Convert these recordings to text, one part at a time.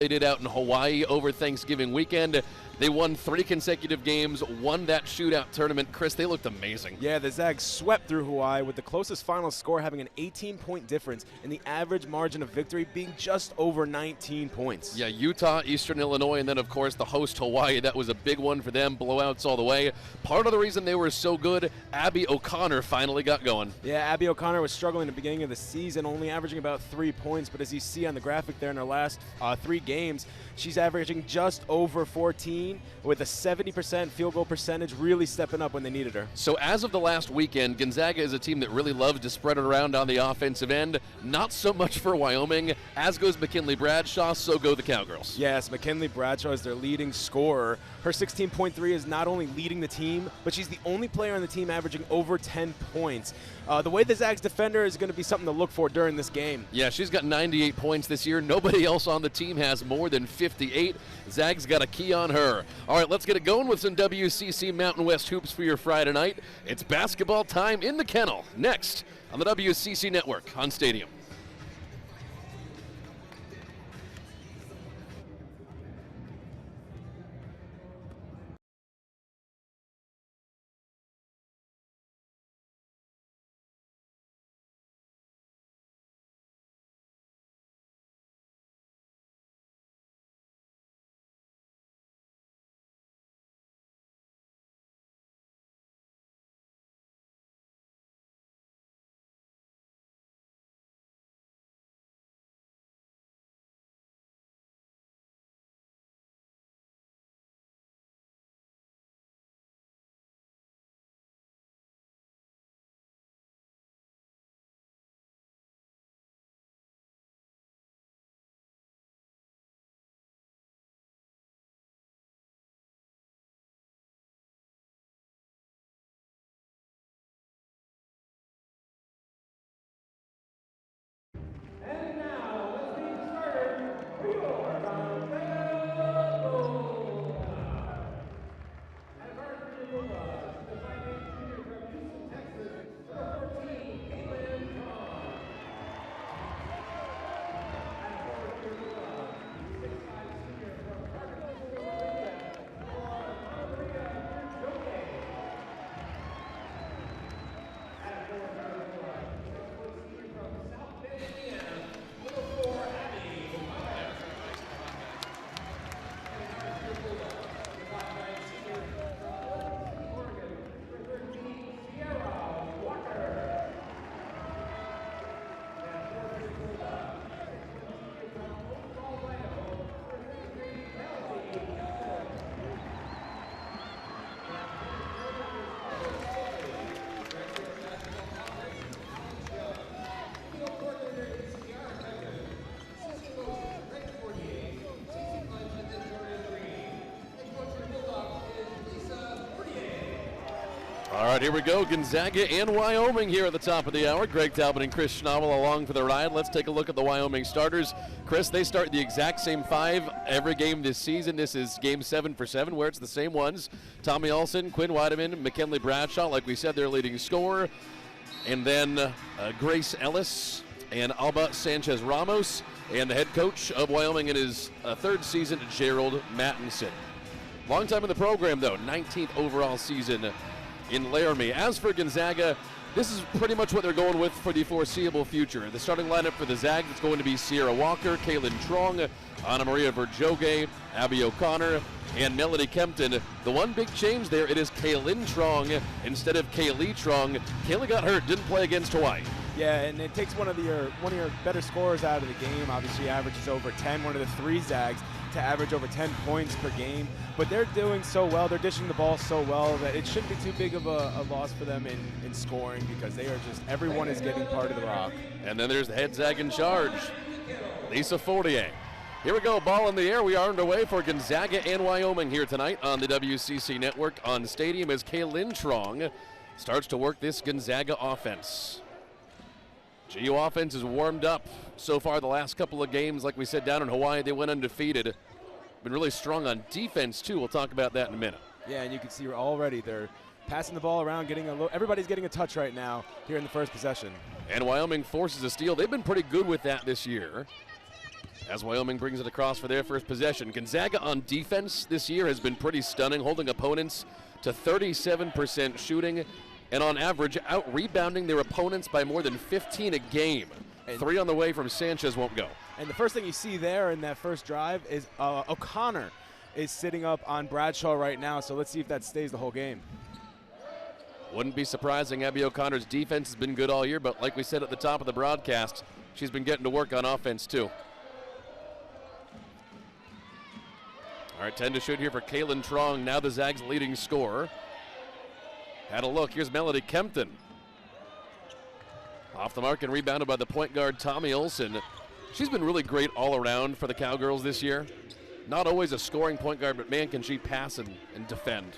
they did out in Hawaii over Thanksgiving weekend. They won 3 consecutive games, won that shootout tournament. Chris, they looked amazing. Yeah, the Zags swept through Hawaii with the closest final score having an 18-point difference and the average margin of victory being just over 19 points. Yeah, Utah, Eastern Illinois, and then, of course, the host Hawaii. That was a big one for them, blowouts all the way. Part of the reason they were so good, Abby O'Connor finally got going. Yeah, Abby O'Connor was struggling at the beginning of the season, only averaging about 3 points, but as you see on the graphic there in her last 3 games, she's averaging just over 14 with a 70% field goal percentage, really stepping up when they needed her. So as of the last weekend, Gonzaga is a team that really loves to spread it around on the offensive end. Not so much for Wyoming. As goes McKinley Bradshaw, so go the Cowgirls. Yes, McKinley Bradshaw is their leading scorer. Her 16.3 is not only leading the team, but she's the only player on the team averaging over 10 points. The way the Zags defend her is going to be something to look for during this game. Yeah, she's got 98 points this year. Nobody else on the team has more than 58. Zags got a key on her. All right, let's get it going with some WCC Mountain West hoops for your Friday night. It's basketball time in the kennel. Next on the WCC Network on Stadium. All right, here we go. Gonzaga and Wyoming here at the top of the hour. Greg Talbot and Chris Schnabel along for the ride. Let's take a look at the Wyoming starters. Chris, they start the exact same 5 every game this season. This is game 7 for 7, where it's the same ones. Tommy Olson, Quinn Weideman, McKinley Bradshaw, like we said, their leading scorer. And then Grace Ellis and Alba Sanchez Ramos. And the head coach of Wyoming in his 3rd season, Gerald Mattinson. Long time in the program, though. 19th overall season in Laramie. As for Gonzaga, this is pretty much what they're going with for the foreseeable future. The starting lineup for the Zags is going to be Sierra Walker, Kaylin Trong, Anna Maria Verjoge, Abby O'Connor, and Melody Kempton. The one big change there, it is Kaylin Trong instead of Kaylee Trong. Kaylee got hurt, didn't play against Hawaii. Yeah, and it takes one of your better scorers out of the game. Obviously averages over 10, one of the 3 Zags to average over 10 points per game. But they're doing so well, they're dishing the ball so well that it shouldn't be too big of a loss for them in scoring, because they are just, everyone is getting part of the rock. And then there's the head Zag in charge, Lisa Fortier. Here we go, ball in the air. We are underway for Gonzaga and Wyoming here tonight on the WCC Network on Stadium as Kaylin Trong starts to work this Gonzaga offense. GU offense is warmed up so far the last couple of games. Like we said, down in Hawaii, they went undefeated. Been really strong on defense, too. We'll talk about that in a minute. Yeah, and you can see already they're passing the ball around, everybody's getting a touch right now here in the first possession. And Wyoming forces a steal. They've been pretty good with that this year. as Wyoming brings it across for their first possession. Gonzaga on defense this year has been pretty stunning, holding opponents to 37% shooting, and on average out-rebounding their opponents by more than 15 a game. And 3 on the way from Sanchez won't go. And the first thing you see there in that first drive is O'Connor is sitting up on Bradshaw right now, so let's see if that stays the whole game. Wouldn't be surprising. Abby O'Connor's defense has been good all year, but like we said at the top of the broadcast, she's been getting to work on offense too. All right, 10 to shoot here for Kaylin Trong, now the Zags' leading scorer. Had a look, here's Melody Kempton. Off the mark and rebounded by the point guard Tommy Olson. She's been really great all around for the Cowgirls this year. Not always a scoring point guard, but man, can she pass and defend.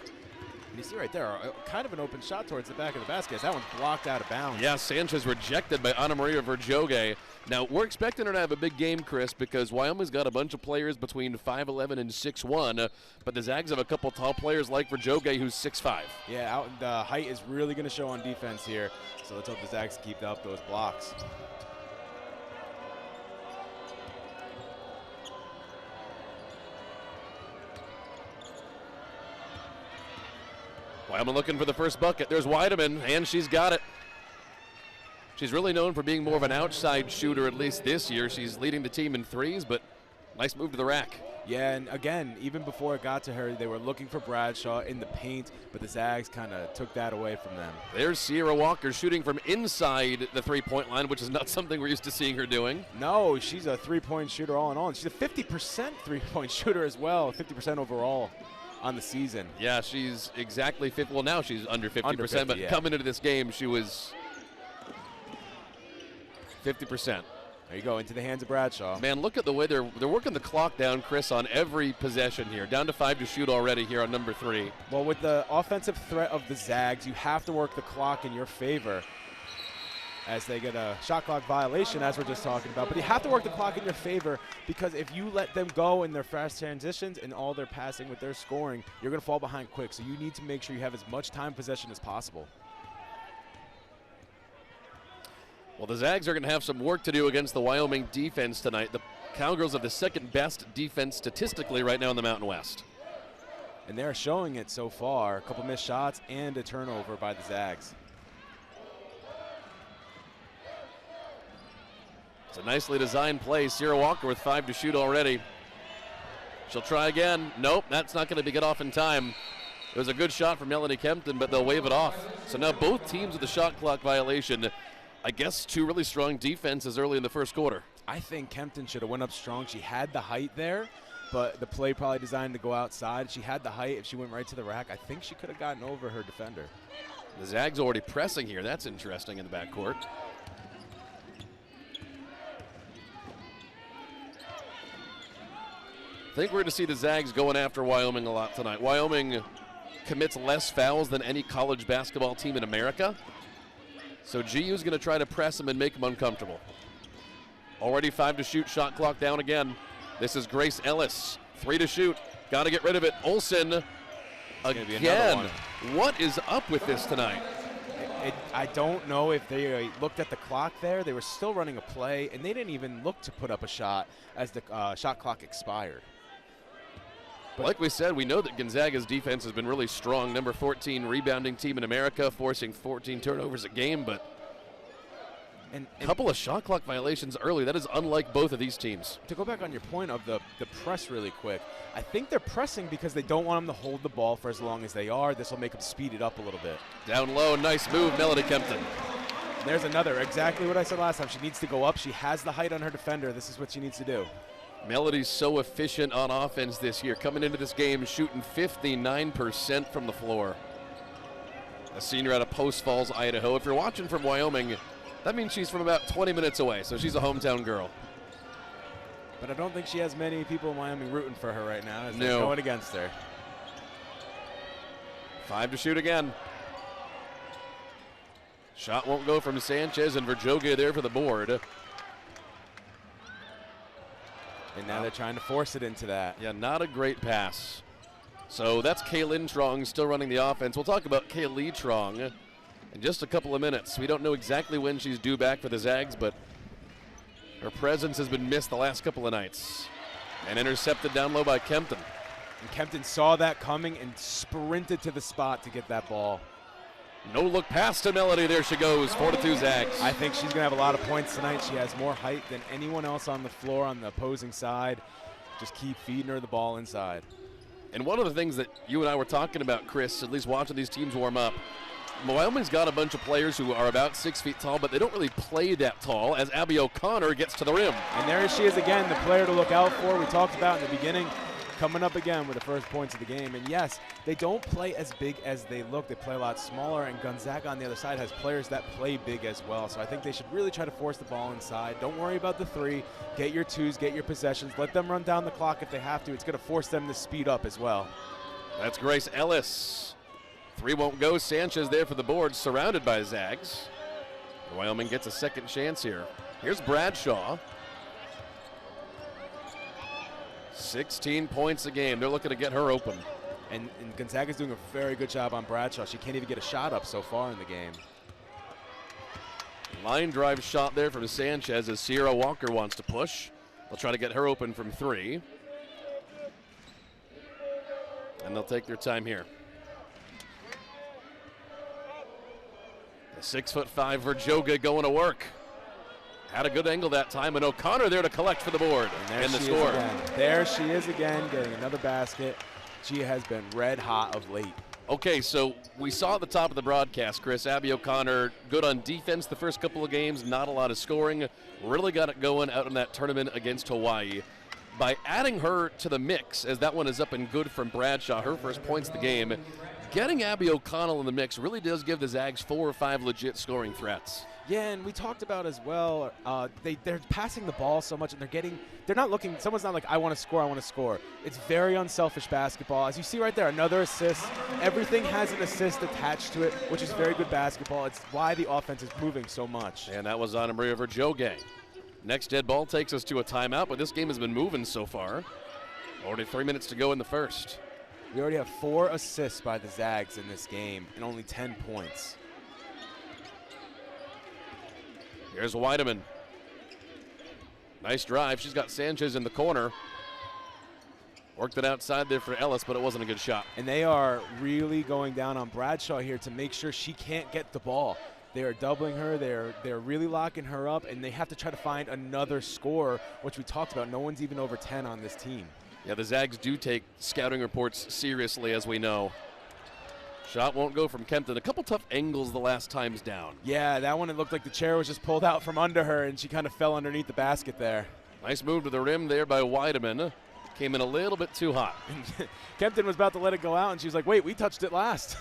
And you see right there, kind of an open shot towards the back of the basket. That one's blocked out of bounds. Yeah, Sanchez rejected by Ana Maria Verjoge. Now, we're expecting her to have a big game, Chris, because Wyoming's got a bunch of players between 5'11 and 6'1", but the Zags have a couple tall players like Verjoge, who's 6'5". Yeah, the height is really going to show on defense here, so let's hope the Zags keep up those blocks. Wyoming looking for the first bucket. There's Weideman, and she's got it. She's really known for being more of an outside shooter, at least this year. She's leading the team in threes, but nice move to the rack. Yeah, and again, even before it got to her, they were looking for Bradshaw in the paint, but the Zags kind of took that away from them. There's Sierra Walker shooting from inside the three-point line, which is not something we're used to seeing her doing. No, she's a three-point shooter all in all. And she's a 50% three-point shooter as well, 50% overall on the season. Yeah, she's exactly 50. Well, now she's under 50%, under 50, but yeah. Coming into this game, she was 50%. There you go, into the hands of Bradshaw. Man, look at the way they're working the clock down, Chris, on every possession here. Down to 5 to shoot already here on number 3. Well, with the offensive threat of the Zags, you have to work the clock in your favor as they get a shot clock violation, as we're just talking about. But you have to work the clock in your favor, because if you let them go in their fast transitions and all their passing with their scoring, you're going to fall behind quick. So you need to make sure you have as much time possession as possible. Well, the Zags are going to have some work to do against the Wyoming defense tonight. The Cowgirls have the second best defense statistically right now in the Mountain West. And they're showing it so far. A couple missed shots and a turnover by the Zags. It's a nicely designed play. Sierra Walker with 5 to shoot already. She'll try again. Nope, that's not going to get off in time. It was a good shot from Melanie Kempton, but they'll wave it off. So now both teams with the shot clock violation. I guess 2 really strong defenses early in the first quarter. I think Kempton should have went up strong. She had the height there, but the play probably designed to go outside. She had the height. If she went right to the rack, I think she could have gotten over her defender. The Zags already pressing here. That's interesting in the backcourt. I think we're going to see the Zags going after Wyoming a lot tonight. Wyoming commits less fouls than any college basketball team in America. So GU's going to try to press them and make them uncomfortable. Already 5 to shoot, shot clock down again. This is Grace Ellis, 3 to shoot. Got to get rid of it. Olsen again. What is up with this tonight? I don't know if they looked at the clock there. They were still running a play, and they didn't even look to put up a shot as the shot clock expired. But like we said, we know that Gonzaga's defense has been really strong. Number 14 rebounding team in America, forcing 14 turnovers a game, but a couple of shot clock violations early. That is unlike both of these teams. To go back on your point of the press really quick, I think they're pressing because they don't want them to hold the ball for as long as they are. This will make them speed it up a little bit. Down low, nice move, Melody Kempton. There's another, exactly what I said last time. She needs to go up. She has the height on her defender. This is what she needs to do. Melody's so efficient on offense this year. Coming into this game, shooting 59% from the floor. A senior out of Post Falls, Idaho. If you're watching from Wyoming, that means she's from about 20 minutes away, so she's a hometown girl. But I don't think she has many people in Wyoming rooting for her right now as they're No. going against her. 5 to shoot again. Shot won't go from Sanchez, and Verjoge there for the board. And now they're trying to force it into that. Yeah, not a great pass. So that's Kaylin Trong still running the offense. We'll talk about Kaylee Trong in just a couple of minutes. We don't know exactly when she's due back for the Zags, but Her presence has been missed the last couple of nights. And intercepted down low by Kempton. And Kempton saw that coming and sprinted to the spot to get that ball. No look pass to Melody. There she goes. 4-2 Zags. I think she's going to have a lot of points tonight. She has more height than anyone else on the floor on the opposing side. Just keep feeding her the ball inside. And one of the things that you and I were talking about, Chris, at least watching these teams warm up, Wyoming's got a bunch of players who are about 6 feet tall, but they don't really play that tall as Abby O'Connor gets to the rim. And there she is again, the player to look out for. We talked about in the beginning, coming up again with the first points of the game. And yes, they don't play as big as they look. They play a lot smaller, and Gonzaga on the other side has players that play big as well. So I think they should really try to force the ball inside. Don't worry about the three. Get your twos, get your possessions. Let them run down the clock if they have to. It's going to force them to speed up as well. That's Grace Ellis. Three won't go. Sanchez there for the board, surrounded by Zags. Wyoming gets a second chance here. Here's Bradshaw. 16 points a game. They're looking to get her open. And Gonzaga's doing a very good job on Bradshaw. She can't even get a shot up so far in the game. Line drive shot there from Sanchez as Sierra Walker wants to push. They'll try to get her open from three. And they'll take their time here. The 6'5" Verjoga going to work. Had a good angle that time, and O'Connor there to collect for the board and the score. There she is again, getting another basket. She has been red hot of late. Okay, so we saw at the top of the broadcast, Chris, Abby O'Connor, good on defense the first couple of games, not a lot of scoring. Really got it going out in that tournament against Hawaii. By adding her to the mix, as that one is up and good from Bradshaw, her first points of the game, getting Abby O'Connell in the mix really does give the Zags 4 or 5 legit scoring threats. Yeah, and we talked about as well, they're passing the ball so much, and they're not looking, someone's not like, I want to score. It's very unselfish basketball. As you see right there, another assist. Everything has an assist attached to it, which is very good basketball. It's why the offense is moving so much. And that was Anna Maria Verjoga. Next dead ball takes us to a timeout, but this game has been moving so far. Already 3 minutes to go in the first. We already have 4 assists by the Zags in this game and only 10 points. Here's Weideman. Nice drive. She's got Sanchez in the corner. Worked it outside there for Ellis, but it wasn't a good shot. And they are really going down on Bradshaw here to make sure she can't get the ball. They are doubling her. They're really locking her up, and they have to try to find another score, which we talked about. No one's even over 10 on this team. Yeah, the Zags do take scouting reports seriously, as we know. Shot won't go from Kempton. A couple tough angles the last times down. Yeah, that one, it looked like the chair was just pulled out from under her, and she kind of fell underneath the basket there. Nice move to the rim there by Weideman. Came in a little bit too hot. Kempton was about to let it go out, and she was like, wait, we touched it last.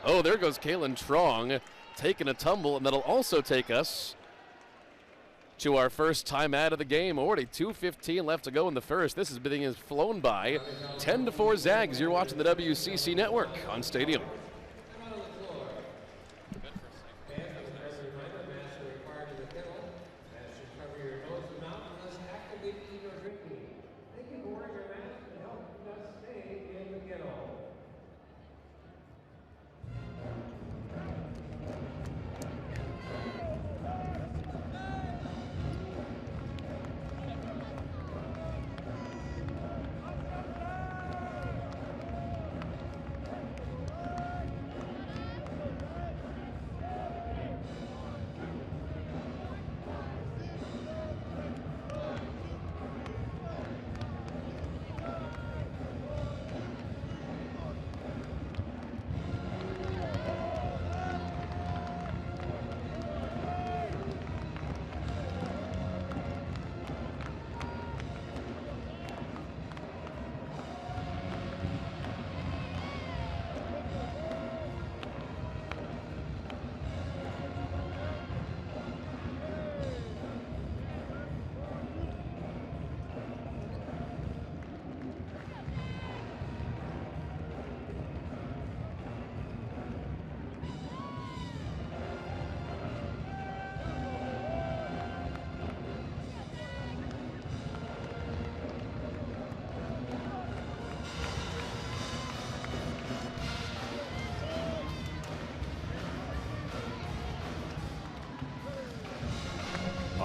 Oh, there goes Kaylin Trong taking a tumble, and that'll also take us to our first time out of the game. Already 2:15 left to go in the first. This has flown by. 10-4 Zags. You're watching the WCC Network on Stadium.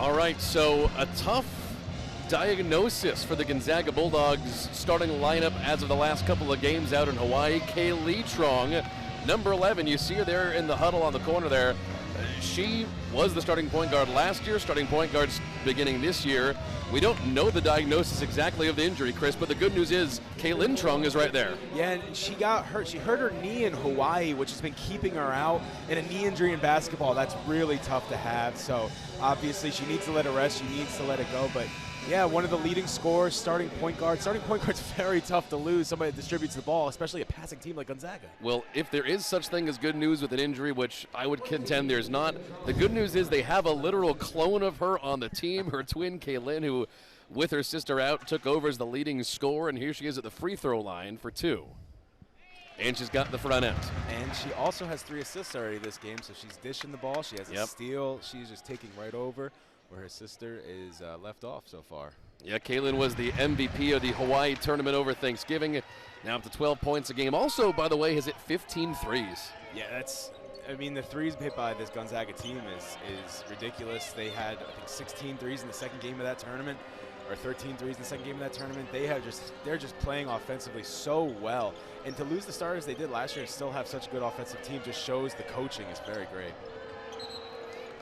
All right, so a tough diagnosis for the Gonzaga Bulldogs starting lineup as of the last couple of games out in Hawaii. Kaylee Trong, number 11, you see her there in the huddle on the corner there. She was the starting point guard last year, starting point guard beginning this year. We don't know the diagnosis exactly of the injury, Chris, but the good news is Kaylin Trong is right there. Yeah, and she got hurt. She hurt her knee in Hawaii, which has been keeping her out. And a knee injury in basketball, that's really tough to have. So obviously she needs to let it rest. She needs to let it go. But yeah, one of the leading scorers, starting point guard. Starting point guard's very tough to lose. Somebody that distributes the ball, especially a passing team like Gonzaga. Well, if there is such thing as good news with an injury, which I would contend there's not, the good news is they have a literal clone of her on the team, her twin Kaylin, who, with her sister out, took over as the leading scorer, and here she is at the free throw line for 2. And she's got the front end. And she also has 3 assists already this game, so she's dishing the ball. She has a steal. She's just taking right over where her sister is left off so far. Yeah, Kaylin was the MVP of the Hawaii tournament over Thanksgiving. Now up to 12 points a game. Also, by the way, has hit 15 threes. Yeah, I mean, the threes hit by this Gonzaga team is ridiculous. They had, I think, 16 threes in the second game of that tournament, or 13 threes in the second game of that tournament. They're just playing offensively so well. And to lose the starters they did last year and still have such a good offensive team just shows the coaching is very great.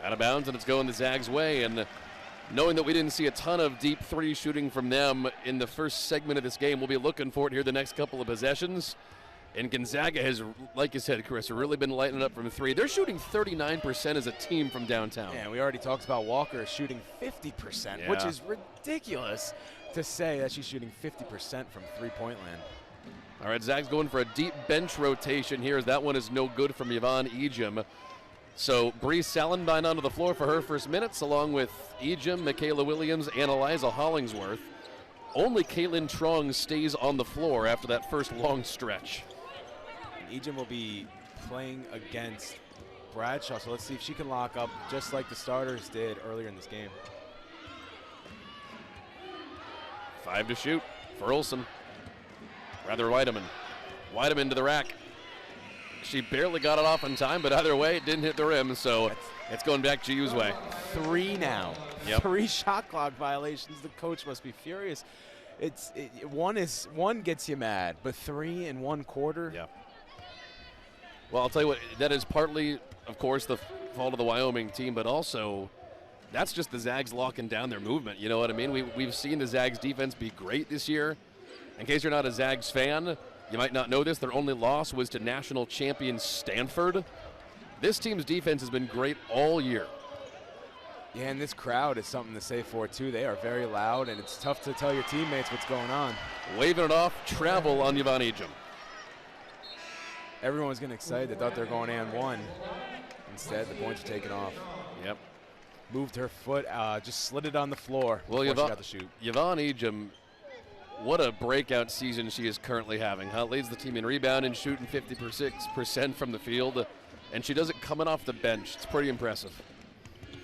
Out of bounds, and it's going the Zags' way. And knowing that we didn't see a ton of deep 3 shooting from them in the first segment of this game, we'll be looking for it here the next couple of possessions. And Gonzaga has, like you said, Chris, really been lighting it up from 3. They're shooting 39% as a team from downtown. Yeah, and we already talked about Walker shooting 50%, which is ridiculous to say that she's shooting 50% from three-point land. All right, Zags going for a deep bench rotation here, as that one is no good from Yvonne Ejim. So Bree Salenbein onto the floor for her first minutes, along with Ejim, Michaela Williams, and Eliza Hollingsworth. Only Kaylin Trong stays on the floor after that first long stretch. Ejim will be playing against Bradshaw, so let's see if she can lock up just like the starters did earlier in this game. 5 to shoot for Olsen. Rather Weideman. Weideman to the rack. She barely got it off in time, but either way, it didn't hit the rim, so it's going back Jiu's way. 3 now. Yep. 3 shot clock violations. The coach must be furious. One gets you mad, but 3 in 1 quarter. Yeah. Well, I'll tell you what, that is partly, of course, the fault of the Wyoming team, but also that's just the Zags locking down their movement. You know what I mean? We've seen the Zags defense be great this year. In case you're not a Zags fan, you might not know this, their only loss was to national champion Stanford. This team's defense has been great all year. Yeah, and this crowd is something to say for, too. They are very loud, and it's tough to tell your teammates what's going on. Waving it off, travel on Yvonne Ejim. Everyone was getting excited. They thought they were going and 1. Instead, the points are taken off. Yep. Moved her foot, just slid it on the floor before she got the shoot. Yvonne Ejim, what a breakout season she is currently having. Leads the team in rebounding, shooting 56% from the field, and she does it coming off the bench. It's pretty impressive.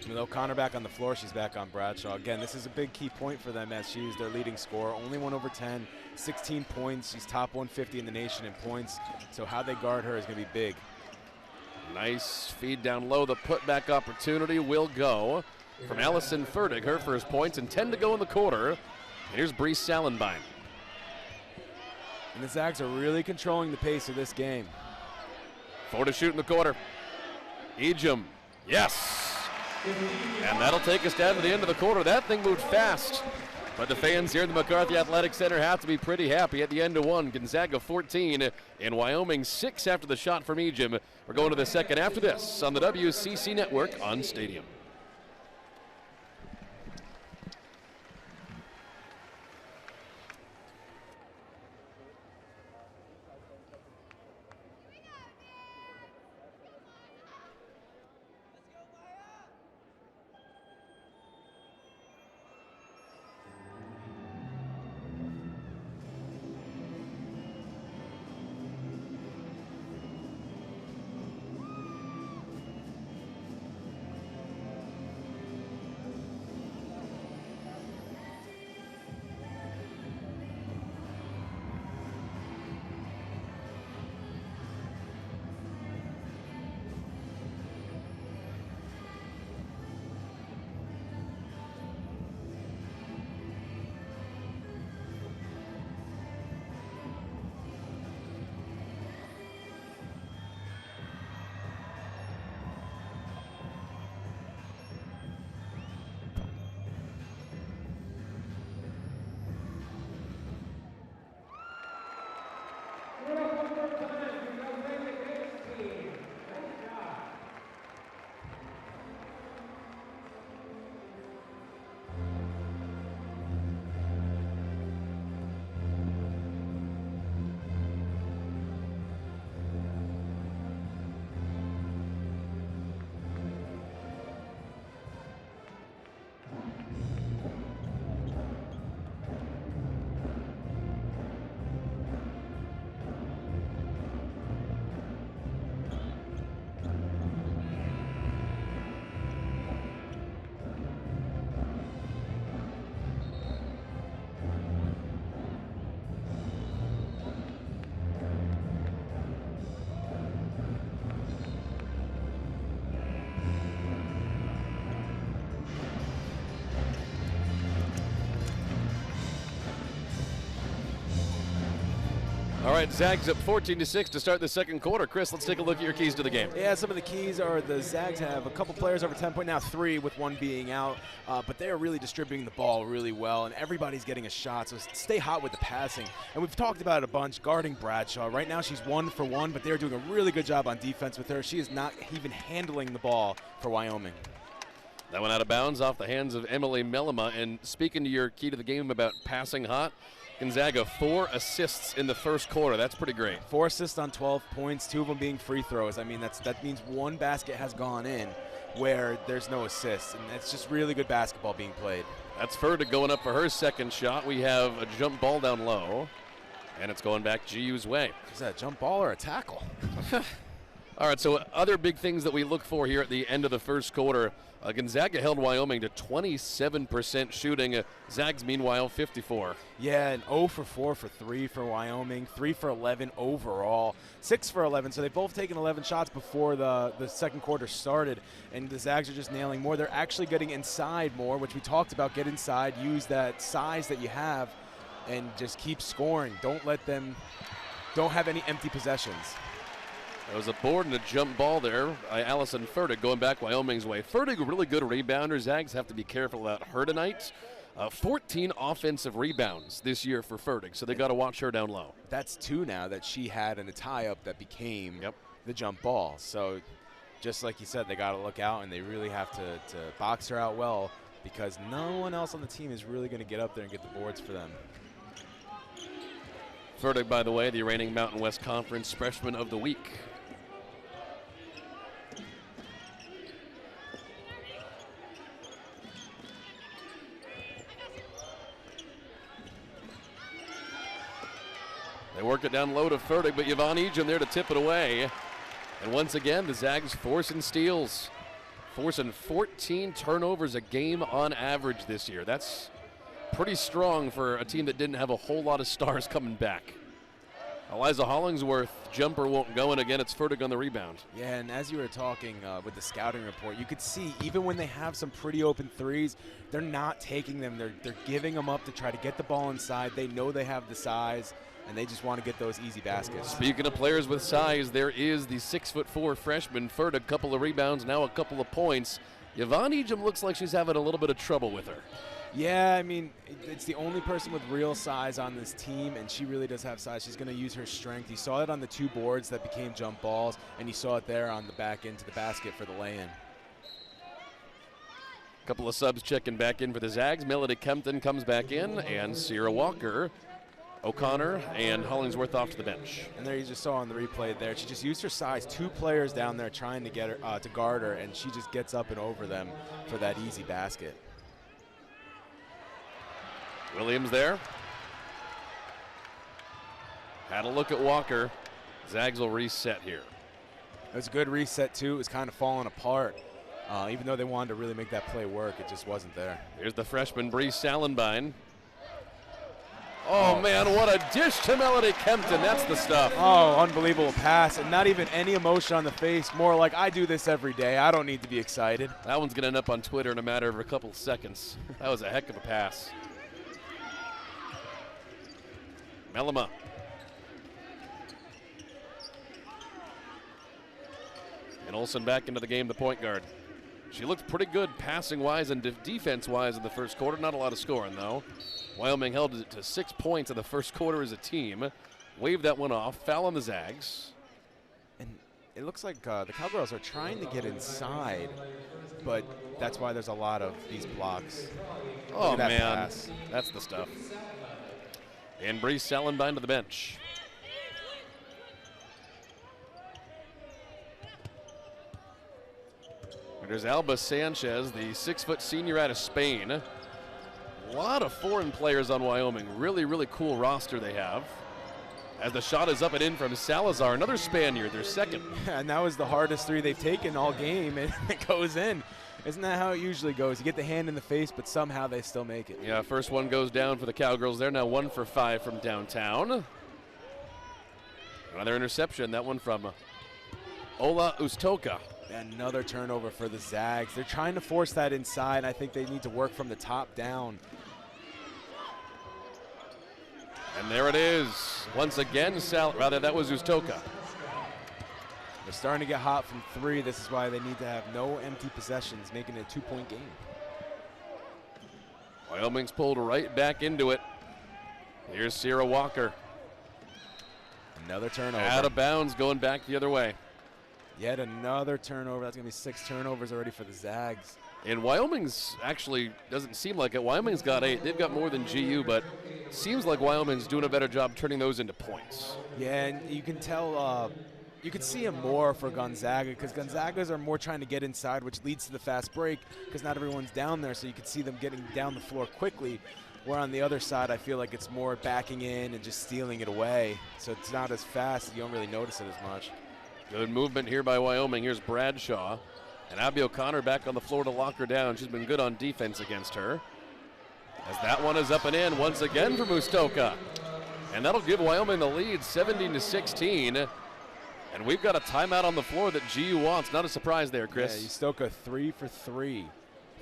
With O'Connor back on the floor, she's back on Bradshaw. Again, this is a big key point for them as she's their leading scorer. Only 1 over 10, 16 points. She's top 150 in the nation in points. So how they guard her is going to be big. Nice feed down low. The putback opportunity will go from Allison Furtick, her first points, and 10 to go in the quarter. And here's Bree Salenbein. And the Zags are really controlling the pace of this game. 4 to shoot in the quarter. Ejim, yes. And that'll take us down to the end of the quarter. That thing moved fast. But the fans here at the McCarthy Athletic Center have to be pretty happy at the end of 1. Gonzaga 14 and Wyoming 6 after the shot from Ejim. We're going to the second after this on the WCC Network on Stadium. All right, Zags up 14-6 to start the second quarter. Chris, let's take a look at your keys to the game. Yeah, some of the keys are the Zags have a couple players over 10 points, now 3 with one being out, but they are really distributing the ball really well, and everybody's getting a shot, so stay hot with the passing. And we've talked about it a bunch, guarding Bradshaw. Right now she's 1 for 1, but they're doing a really good job on defense with her. She is not even handling the ball for Wyoming. That went out of bounds off the hands of Emily Mellema. And speaking to your key to the game about passing hot, Gonzaga 4 assists in the first quarter. That's pretty great. 4 assists on 12 points, 2 of them being free throws. I mean, that means 1 basket has gone in where there's no assists, and it's just really good basketball being played. That's Fertig going up for her second shot. We have a jump ball down low, and it's going back GU's way. Is that a jump ball or a tackle? All right, so other big things that we look for here at the end of the first quarter. Gonzaga held Wyoming to 27% shooting. Zags, meanwhile, 54. Yeah, and 0 for 4 for 3 for Wyoming, 3 for 11 overall, 6 for 11. So they've both taken 11 shots before the second quarter started, and the Zags are just nailing more. They're actually getting inside more, which we talked about. Get inside, use that size that you have, and just keep scoring. Don't have any empty possessions. There was a board and a jump ball there by Allison Fertig going back Wyoming's way. Fertig, a really good rebounder. Zags have to be careful about her tonight. 14 offensive rebounds this year for Fertig, so they got to watch her down low. That's 2 now that she had in a tie-up that became the jump ball. So just like you said, they got to look out, and they really have to box her out well, because no one else on the team is really going to get up there and get the boards for them. Fertig, by the way, the reigning Mountain West Conference Freshman of the Week. They work it down low to Fertig, but Yvonne Ejim there to tip it away. And once again, the Zags forcing steals, forcing 14 turnovers a game on average this year. That's pretty strong for a team that didn't have a whole lot of stars coming back. Eliza Hollingsworth, jumper won't go, and again, it's Fertig on the rebound. Yeah, and as you were talking with the scouting report, you could see even when they have some pretty open threes, they're not taking them. They're giving them up to try to get the ball inside. They know they have the size, and they just want to get those easy baskets. Speaking of players with size, there is the 6'4" freshman Fertig, a couple of rebounds, now a couple of points. Yvonne Ejim looks like she's having a little bit of trouble with her. Yeah, I mean, it's the only person with real size on this team, and she really does have size. She's going to use her strength. You saw it on the 2 boards that became jump balls, and you saw it there on the back into the basket for the lay-in. Couple of subs checking back in for the Zags. Melody Kempton comes back in, and Sierra Walker, O'Connor, and Hollingsworth off to the bench. And there you just saw on the replay there, she just used her size. 2 players down there trying to get her to guard her, and she just gets up and over them for that easy basket. Williams there. Had a look at Walker. Zags will reset here. It was a good reset, too. It was kind of falling apart. Even though they wanted to really make that play work, it just wasn't there. Here's the freshman, Bree Salenbine. Oh, man, what a dish to Melody Kempton. That's the stuff. Oh, unbelievable pass, and not even any emotion on the face. More like, I do this every day. I don't need to be excited. That one's going to end up on Twitter in a matter of a couple of seconds. That was a heck of a pass. Mellema. And Olsen back into the game, the point guard. She looked pretty good passing-wise and defense-wise in the first quarter. Not a lot of scoring, though. Wyoming held it to 6 points in the first quarter as a team. Waved that one off. Foul on the Zags. And it looks like the Cowgirls are trying to get inside, but that's why there's a lot of these blocks. Oh, man. Pass. That's the stuff. And Bree Salenbine to the bench. There's Alba Sanchez, the 6-foot senior out of Spain. A lot of foreign players on Wyoming. Really, really cool roster they have. As the shot is up and in from Salazar, another Spaniard, their second. Yeah, and that was the hardest 3 they've taken all game, and it goes in. Isn't that how it usually goes? You get the hand in the face, but somehow they still make it. Yeah, first one goes down for the Cowgirls. They're now 1 for 5 from downtown. Another interception, that one from Ola Ustoka. Another turnover for the Zags. They're trying to force that inside. I think they need to work from the top down. And there it is. Once again, that was Ustoka. They're starting to get hot from three. This is why they need to have no empty possessions, making it a 2-point game. Wyoming's pulled right back into it. Here's Sierra Walker. Another turnover. Out of bounds, going back the other way. Yet another turnover. That's going to be 6 turnovers already for the Zags. And Wyoming's actually doesn't seem like it. Wyoming's got 8. They've got more than GU, but seems like Wyoming's doing a better job turning those into points. Yeah, and you can tell, you can see it more for Gonzaga because Gonzaga's are more trying to get inside, which leads to the fast break because not everyone's down there, so you can see them getting down the floor quickly. Where on the other side, I feel like it's more backing in and just stealing it away. So it's not as fast. You don't really notice it as much. Good movement here by Wyoming. Here's Bradshaw. And Abby O'Connor back on the floor to lock her down. She's been good on defense against her. As that one is up and in once again for Ustoka. And that'll give Wyoming the lead, 17-16. And we've got a timeout on the floor that GU wants. Not a surprise there, Chris. Yeah, Ustoka 3 for 3.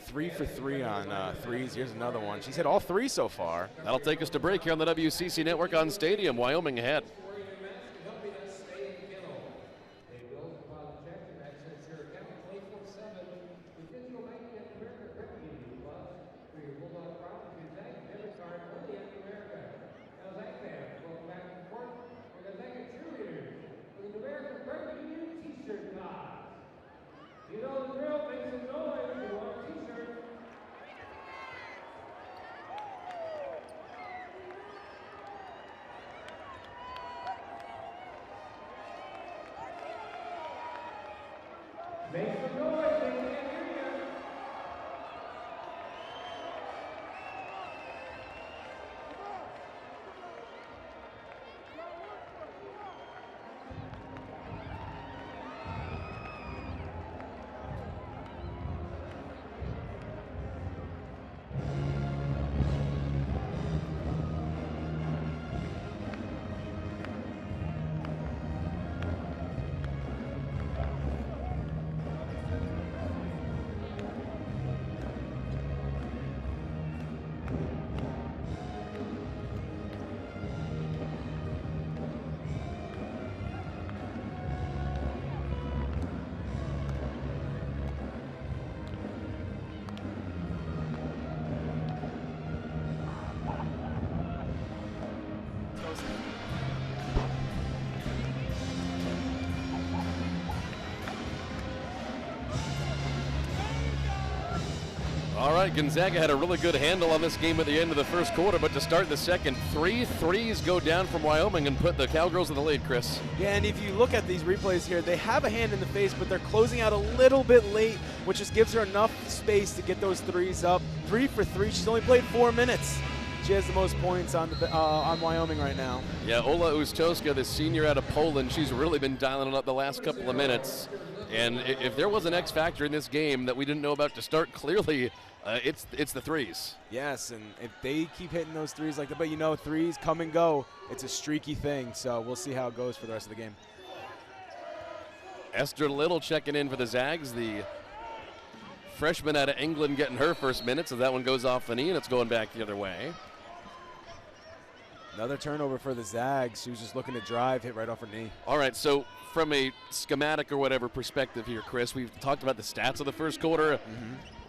3 for 3 on threes. Here's another one. She's hit all 3 so far. That'll take us to break here on the WCC Network on Stadium. Wyoming ahead. All right, Gonzaga had a really good handle on this game at the end of the first quarter, but to start the second, 3 threes go down from Wyoming and put the Cowgirls in the lead, Chris. Yeah, and if you look at these replays here, they have a hand in the face, but they're closing out a little bit late, which just gives her enough space to get those threes up. 3 for 3. She's only played 4 minutes. She has the most points on Wyoming right now. Yeah, Ola Ustoska, the senior out of Poland, she's really been dialing it up the last couple of minutes. And if there was an X factor in this game that we didn't know about to start, clearly it's the threes. Yes, and if they keep hitting those threes like that, but you know, threes come and go. It's a streaky thing, so we'll see how it goes for the rest of the game. Esther Little checking in for the Zags, the freshman out of England getting her first minute, so that one goes off the knee, and it's going back the other way. Another turnover for the Zags. She was just looking to drive, hit right off her knee. All right, so from a schematic or whatever perspective here, Chris, we've talked about the stats of the first quarter.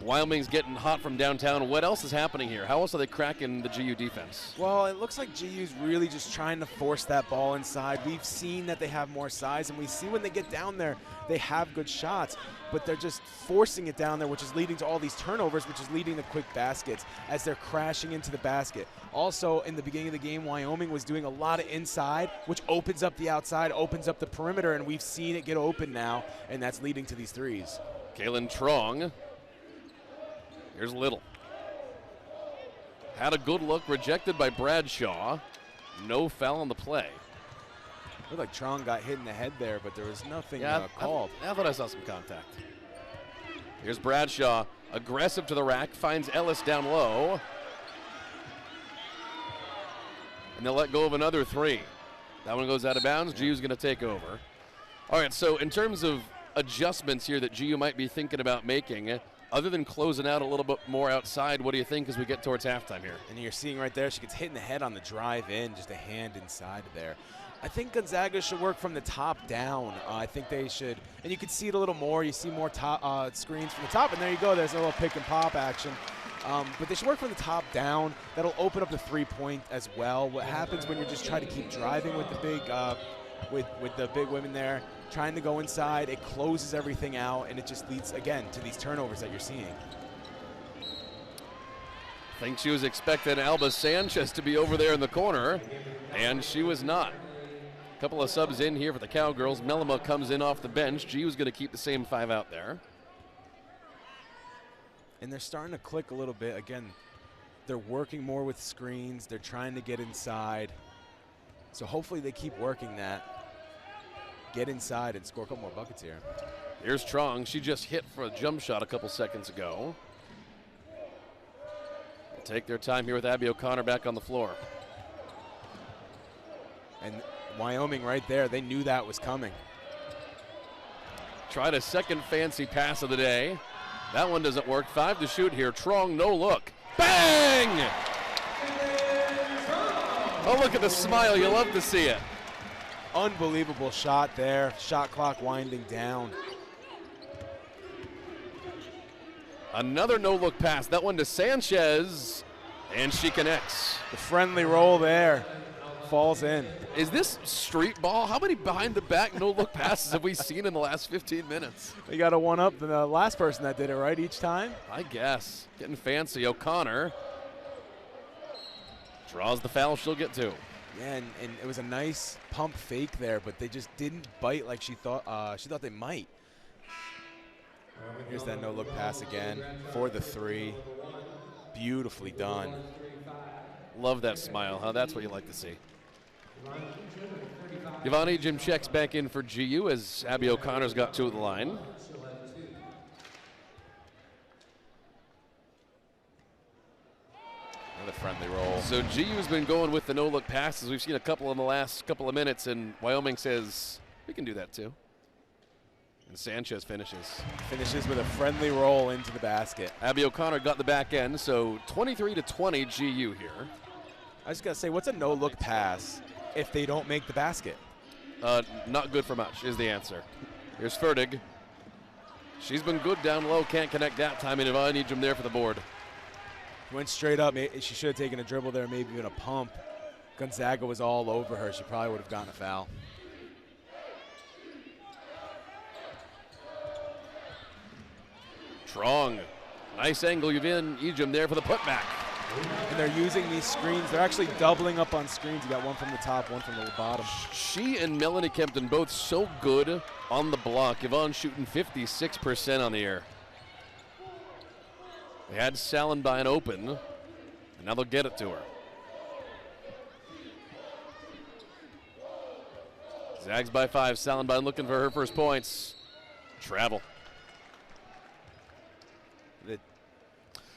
Wyoming's getting hot from downtown. What else is happening here? How else are they cracking the GU defense? Well, it looks like GU's really just trying to force that ball inside. We've seen that they have more size, and we see when they get down there, they have good shots, but they're just forcing it down there, which is leading to all these turnovers, which is leading to quick baskets as they're crashing into the basket. Also, in the beginning of the game, Wyoming was doing a lot of inside, which opens up the outside, opens up the perimeter, and we've seen it get open now, and that's leading to these threes. Kaylin Trong. Here's Little. Had a good look, rejected by Bradshaw. No foul on the play. Looked like Trong got hit in the head there, but there was nothing called. I thought I saw some contact. Here's Bradshaw, aggressive to the rack, finds Ellis down low. And they'll let go of another three. That one goes out of bounds. GU's going to take over. All right, so in terms of adjustments here that GU might be thinking about making, other than closing out a little bit more outside, what do you think as we get towards halftime here? And you're seeing right there, she gets hit in the head on the drive in, just a hand inside there. I think Gonzaga should work from the top down. I think they should, and you can see it a little more. You see more top screens from the top, and there you go. There's a little pick and pop action. But they should work from the top down. That'll open up the three-point as well. What happens when you're just trying to keep driving with the big, with the big women there, trying to go inside, it closes everything out, and it just leads again to these turnovers that you're seeing. I think she was expecting Alba Sanchez to be over there in the corner, and she was not. A couple of subs in here for the Cowgirls. Melima comes in off the bench. Giu's going to keep the same 5 out there. And they're starting to click a little bit. Again, they're working more with screens. They're trying to get inside. So hopefully they keep working that. Get inside and score a couple more buckets here. Here's Trong. She just hit for a jump shot a couple seconds ago. They'll take their time here with Abby O'Connor back on the floor. And Wyoming right there, they knew that was coming. Tried a second fancy pass of the day. That one doesn't work. 5 to shoot here. Trong, no look. Bang! Oh, look at the smile. You love to see it. Unbelievable shot there. Shot clock winding down. Another no-look pass. That one to Sanchez, and she connects. The friendly roll there. Falls in. Is this street ball? How many behind-the-back no-look passes have we seen in the last 15 minutes? We got to one-up the last person that did it, right, each time? I guess. Getting fancy. O'Connor draws the foul she'll get to. Yeah, and it was a nice pump fake there, but they just didn't bite like she thought they might. Here's that no-look pass again for the 3. Beautifully done. Love that smile, huh? That's what you like to see. Yvonne Jim checks back in for GU as Abby O'Connor's got 2 at the line. Another friendly roll. So GU's been going with the no-look passes. We've seen a couple in the last couple of minutes, and Wyoming says, we can do that too. And Sanchez finishes. Finishes with a friendly roll into the basket. Abby O'Connor got the back end, so 23-20 GU here. I just got to say, what's a no-look pass if they don't make the basket? Not good for much is the answer. Here's Fertig. She's been good down low, can't connect that time, and Yvonne needs him there for the board. Went straight up. She should have taken a dribble there, maybe even a pump. Gonzaga was all over her. She probably would have gotten a foul. Trong. Nice angle, Yvonne Ejim there for the putback. And they're using these screens. They're actually doubling up on screens. You got one from the top, one from the bottom. She and Melanie Kempton both so good on the block. Yvonne shooting 56% on the air. They had Salenbein open, and now they'll get it to her. Zags by 5. Salenbein looking for her first points. Travel.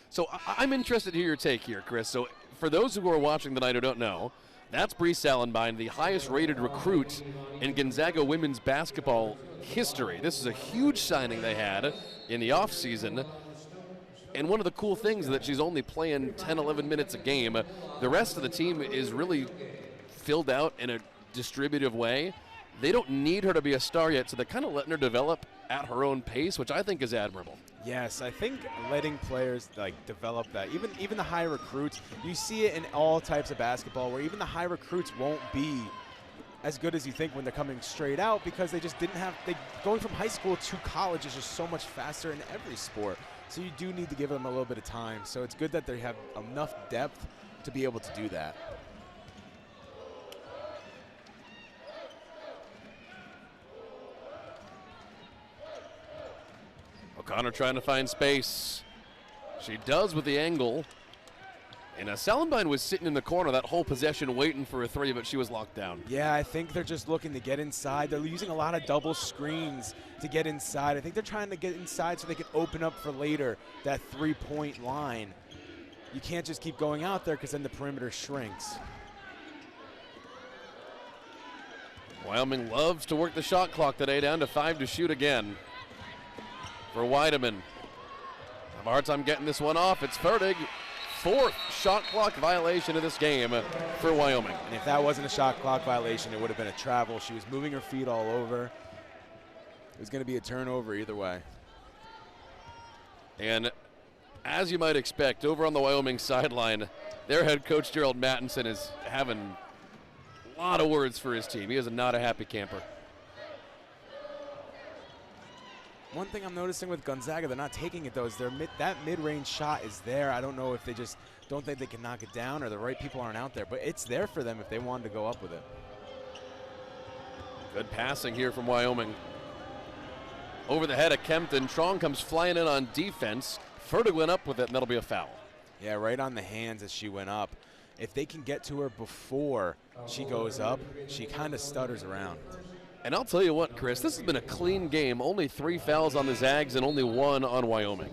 So I'm interested to hear your take here, Chris. So for those who are watching tonight who don't know, that's Bree Salenbein, the highest rated recruit in Gonzaga women's basketball history. This is a huge signing they had in the offseason. And one of the cool things is that she's only playing 10, 11 minutes a game. The rest of the team is really filled out in a distributive way. They don't need her to be a star yet, so they're kind of letting her develop at her own pace, which I think is admirable. Yes, I think letting players develop that, even the high recruits, you see it in all types of basketball where even the high recruits won't be as good as you think when they're coming straight out because they just didn't have, going from high school to college is just so much faster in every sport. So you do need to give them a little bit of time. So it's good that they have enough depth to be able to do that. O'Connor trying to find space. She does with the angle. And Salenbein was sitting in the corner that whole possession waiting for a 3, but she was locked down. Yeah, I think they're just looking to get inside. They're using a lot of double screens to get inside. I think they're trying to get inside so they can open up for later that 3-point line. You can't just keep going out there because then the perimeter shrinks. Wyoming loves to work the shot clock today, down to 5 to shoot again for Weideman. have a hard time getting this one off. It's Fertig. 4th shot clock violation of this game for Wyoming. And if that wasn't a shot clock violation, it would have been a travel. She was moving her feet all over. It was going to be a turnover either way. And as you might expect, over on the Wyoming sideline, their head coach, Gerald Mattinson, is having a lot of words for his team. He is not a happy camper. One thing I'm noticing with Gonzaga, they're not taking it, though, is that mid-range shot is there. I don't know if they just don't think they can knock it down or the right people aren't out there, but it's there for them if they wanted to go up with it. Good passing here from Wyoming. Over the head of Kempton. Trong comes flying in on defense. Fertig went up with it, and that'll be a foul. Yeah, right on the hands as she went up. If they can get to her before she goes up, she kind of stutters around. And I'll tell you what, Chris, this has been a clean game. Only 3 fouls on the Zags and only 1 on Wyoming.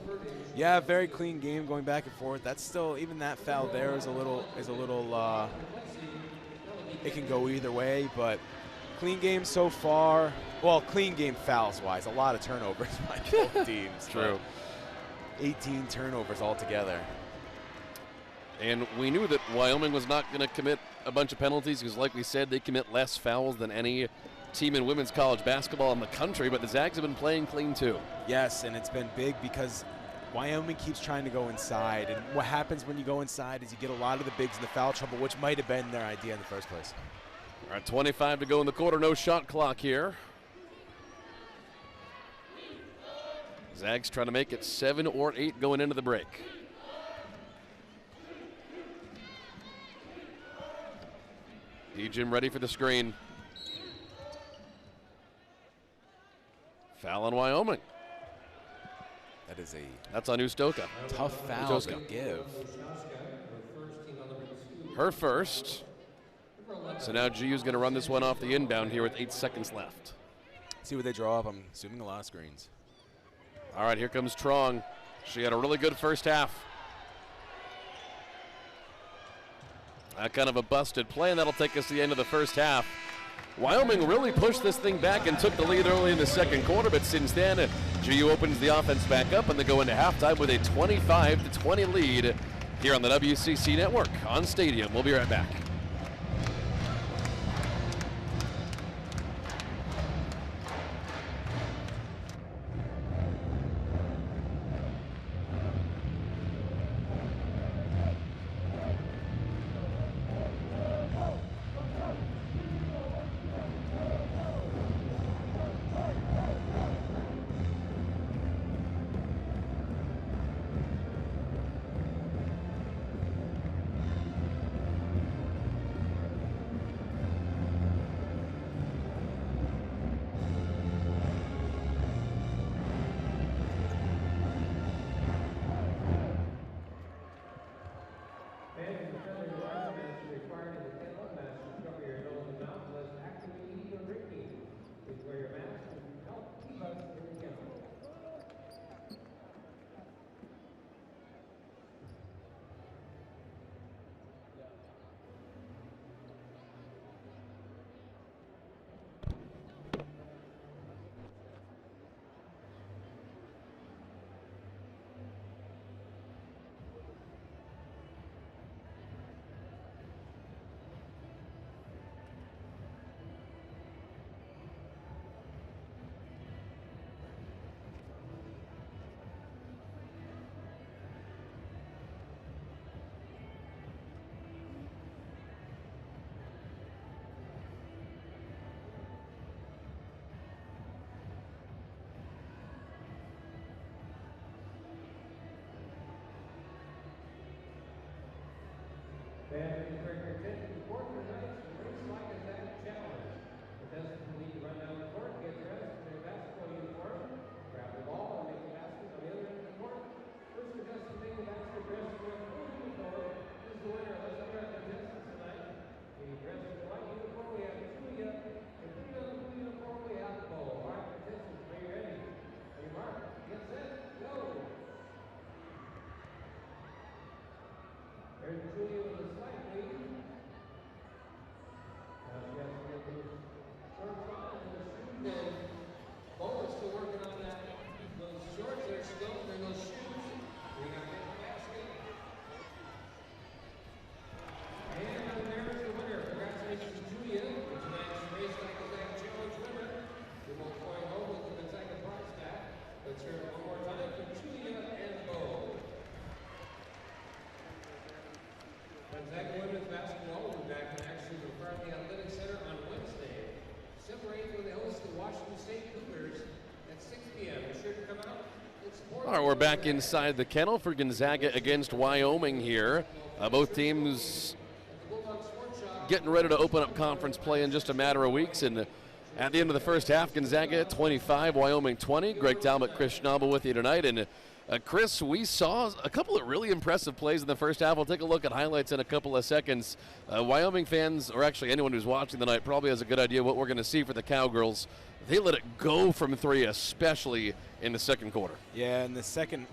Yeah, very clean game going back and forth. That's still, even that foul there is a little, it can go either way, but clean game so far. Well, clean game fouls-wise. A lot of turnovers by both teams. True. 18 turnovers altogether. And we knew that Wyoming was not going to commit a bunch of penalties because, like we said, they commit less fouls than any team in women's college basketball in the country, but the Zags have been playing clean too. Yes, and it's been big because Wyoming keeps trying to go inside, and what happens when you go inside is you get a lot of the bigs in the foul trouble, which might have been their idea in the first place. All right, 25 to go in the quarter, no shot clock here. Zags trying to make it 7 or 8 going into the break. Jim ready for the screen. Foul on Wyoming. That's on Ustoka. Tough foul to give. Her first. So now GU's going to run this one off the inbound here with 8 seconds left. See what they draw up. I'm assuming a lot of screens. All right, here comes Trong. She had a really good first half. That kind of a busted play, and that'll take us to the end of the first half. Wyoming really pushed this thing back and took the lead early in the second quarter, but since then, GU opens the offense back up, and they go into halftime with a 25-20 lead here on the WCC Network on Stadium. We'll be right back. we're back inside the kennel for Gonzaga against Wyoming here. Both teams getting ready to open up conference play in just a matter of weeks. And at the end of the first half, Gonzaga 25, Wyoming 20. Greg Talbot, Chris Schnabel with you tonight. And Chris, we saw a couple of really impressive plays in the first half. We'll take a look at highlights in a couple of seconds. Wyoming fans, or actually anyone who's watching tonight, probably has a good idea what we're going to see for the Cowgirls. They let it go from three, especially in the second quarter. Yeah, in the second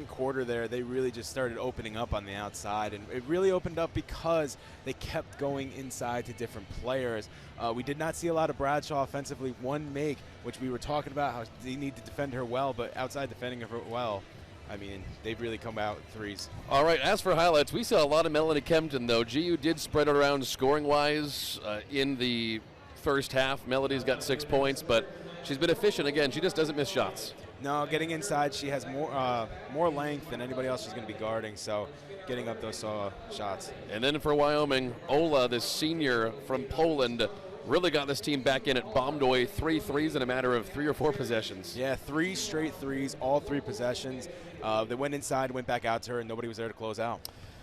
quarter there, they really just started opening up on the outside, and it really opened up because they kept going inside to different players. We did not see a lot of Bradshaw offensively. One make, which we were talking about how they need to defend her well, but outside defending her well, I mean, they've really come out with threes. All right, as for highlights, we saw a lot of Melanie Kempton, though. GU did spread it around scoring-wise in the first half. Melody's got 6 points, but she's been efficient again. She just doesn't miss shots. No, getting inside, she has more length than anybody else she's going to be guarding, so getting up those shots. And then for Wyoming, Ola, this senior from Poland, really got this team back in. It bombed away 3 threes in a matter of 3 or 4 possessions. Yeah, 3 straight threes, all 3 possessions. They went inside, went back out to her, and nobody was there to close out.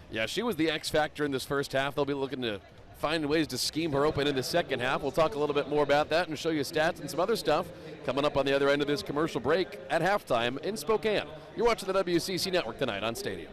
Yeah, she was the X factor in this first half. They'll be looking to find ways to scheme her open in the second half. We'll talk a little bit more about that and show you stats and some other stuff coming up on the other end of this commercial break at halftime in Spokane. You're watching the WCC Network tonight on Stadium.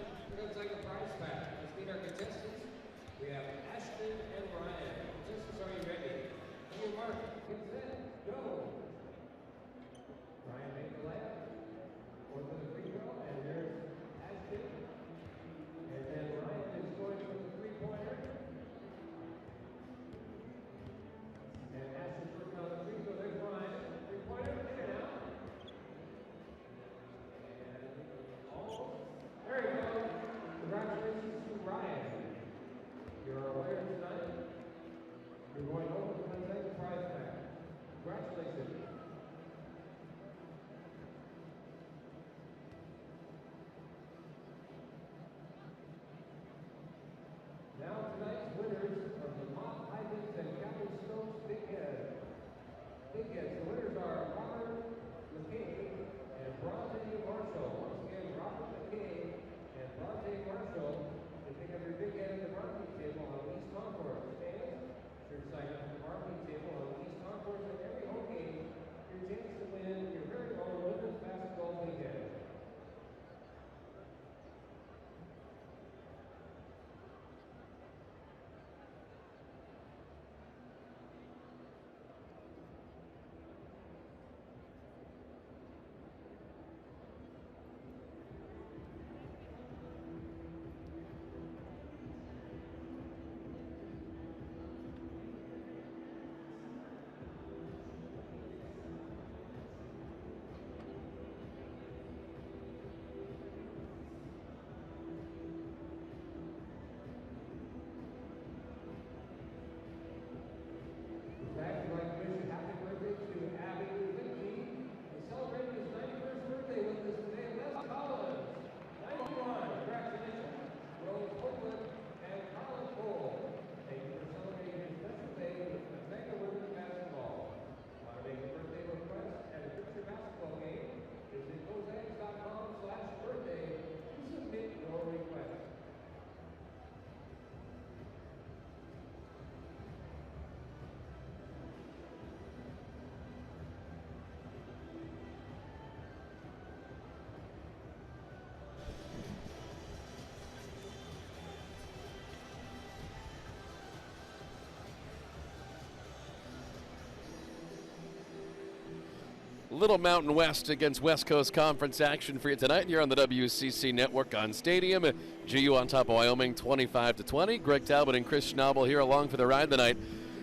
Little Mountain West against West Coast Conference action for you tonight here on the WCC Network on Stadium. GU on top of Wyoming 25-20. Greg Talbot and Chris Schnabel here along for the ride tonight.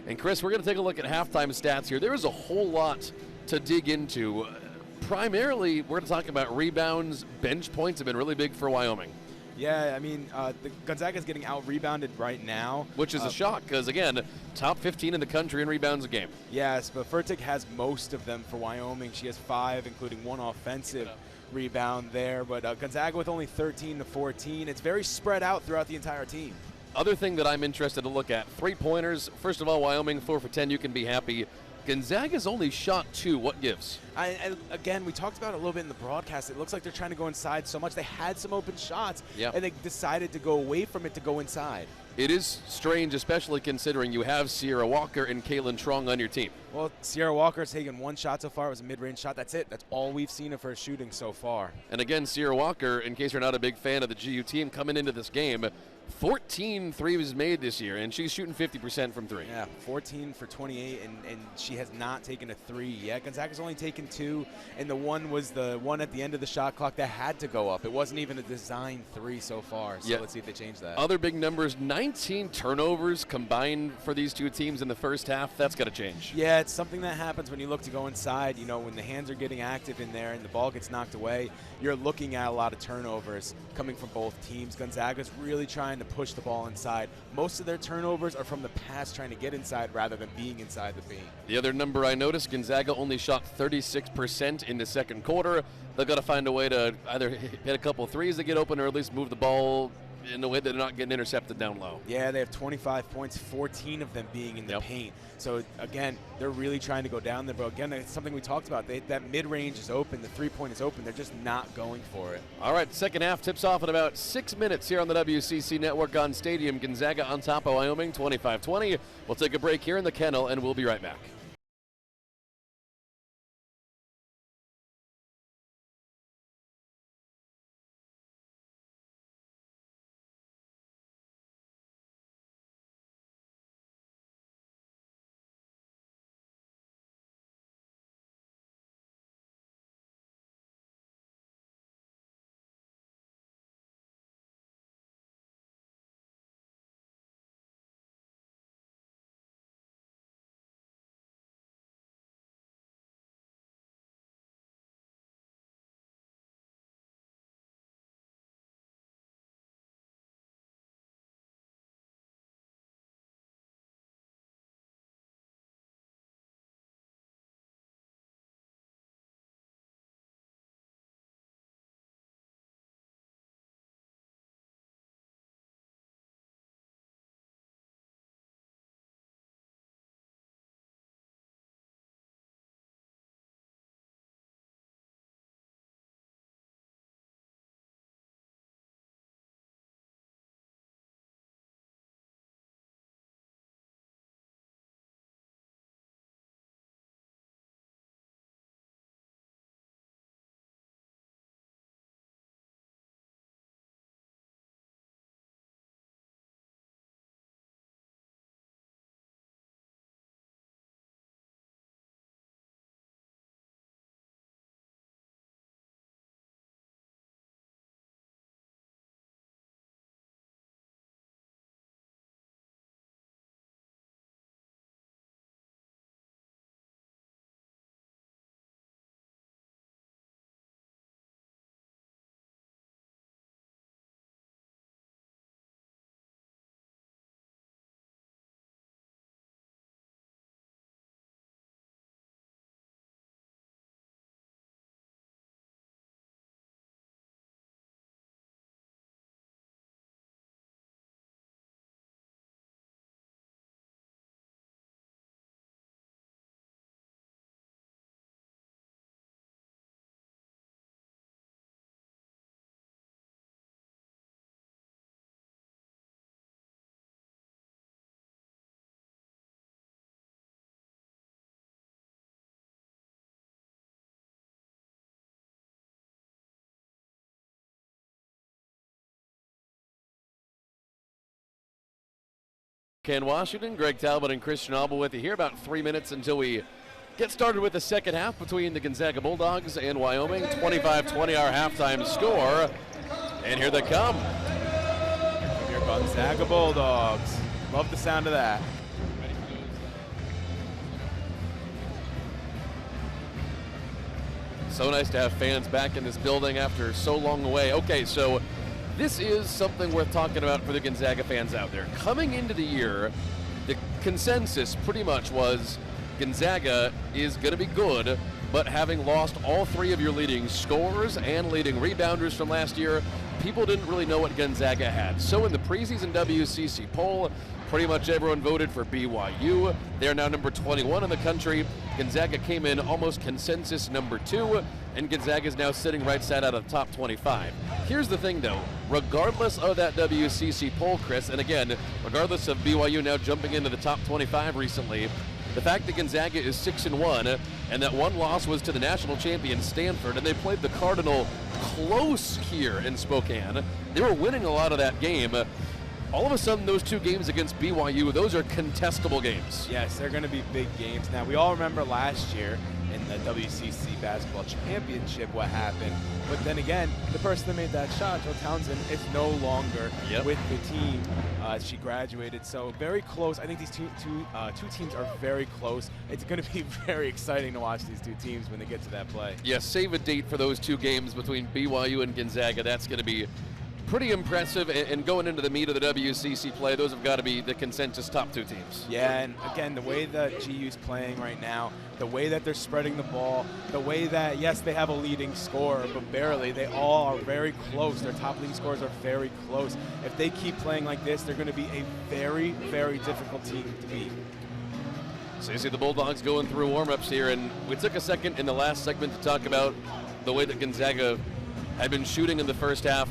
And Chris, we're going to take a look at halftime stats here. There is a whole lot to dig into. Primarily, we're going to talk about rebounds. Bench points have been really big for Wyoming. Yeah, I mean, Gonzaga's getting out-rebounded right now. Which is a shock because, again, top 15 in the country in rebounds a game. Yes, but Furtick has most of them for Wyoming. She has 5, including 1 offensive rebound there. But Gonzaga with only 13 to 14. It's very spread out throughout the entire team. Other thing that I'm interested to look at, 3-pointers. First of all, Wyoming 4 for 10. You can be happy. Gonzaga's only shot 2. What gives? Again, we talked about it a little bit in the broadcast. It looks like they're trying to go inside so much. They had some open shots, and they decided to go away from it to go inside. It is strange, especially considering you have Sierra Walker and Kaylin Trong on your team. Well, Sierra Walker's taken 1 shot so far. It was a mid-range shot. That's it. That's all we've seen of her shooting so far. And again, Sierra Walker, in case you're not a big fan of the GU team, coming into this game, 14 threes made this year, and she's shooting 50% from 3. Yeah, 14 for 28, and she has not taken a 3 yet. Gonzaga's only taken 2, and the one was the one at the end of the shot clock that had to go up. It wasn't even a design 3 so far, so let's see if they change that. Other big numbers, 19 turnovers combined for these two teams in the first half. That's got to change. Yeah, it's something that happens when you look to go inside. You know, when the hands are getting active in there and the ball gets knocked away, you're looking at a lot of turnovers coming from both teams. Gonzaga's really trying to push the ball inside. Most of their turnovers are from the pass trying to get inside rather than being inside the paint. The other number I noticed, Gonzaga only shot 36% in the second quarter. They've got to find a way to either hit a couple threes to get open or at least move the ball in a way that they're not getting intercepted down low. Yeah, they have 25 points, 14 of them being in the paint. So, again, they're really trying to go down there. But, again, it's something we talked about. That mid-range is open. The three-point is open. They're just not going for it. All right, second half tips off in about 6 minutes here on the WCC Network on Stadium. Gonzaga on top of Wyoming, 25-20. We'll take a break here in the kennel, and we'll be right back. Ken Washington, Greg Talbot, and Chris Schnabel with you here. About 3 minutes until we get started with the second half between the Gonzaga Bulldogs and Wyoming. 25-20 our halftime score. And here they come. Your Gonzaga Bulldogs. Love the sound of that. So nice to have fans back in this building after so long away. Okay, so this is something worth talking about for the Gonzaga fans out there. Coming into the year, the consensus pretty much was Gonzaga is going to be good, but having lost all 3 of your leading scorers and leading rebounders from last year, people didn't really know what Gonzaga had. So in the preseason WCC poll, Pretty much everyone voted for BYU. They're now number 21 in the country. Gonzaga came in almost consensus number 2, and Gonzaga is now sitting right side out of the top 25. Here's the thing, though. Regardless of that WCC poll, Chris, and again, regardless of BYU now jumping into the top 25 recently, the fact that Gonzaga is 6-1 and that one loss was to the national champion Stanford, and they played the Cardinal close here in Spokane. They were winning a lot of that game. All of a sudden, those 2 games against BYU, those are contestable games. Yes, they're going to be big games. Now, we all remember last year in the WCC Basketball Championship what happened. But then again, the person that made that shot, Joe Townsend, is no longer with the team. She graduated, so very close. I think these two teams are very close. It's going to be very exciting to watch these 2 teams when they get to that play. Yeah, save a date for those 2 games between BYU and Gonzaga. That's going to be pretty impressive, and going into the meat of the WCC play, those have got to be the consensus top 2 teams. Yeah, and again, the way that GU's playing right now, the way that they're spreading the ball, the way that, yes, they have a leading scorer, but barely. They all are very close. Their top leading scorers are very close. If they keep playing like this, they're going to be a very, very difficult team to beat. So you see the Bulldogs going through warm-ups here, and we took a second in the last segment to talk about the way that Gonzaga had been shooting in the first half.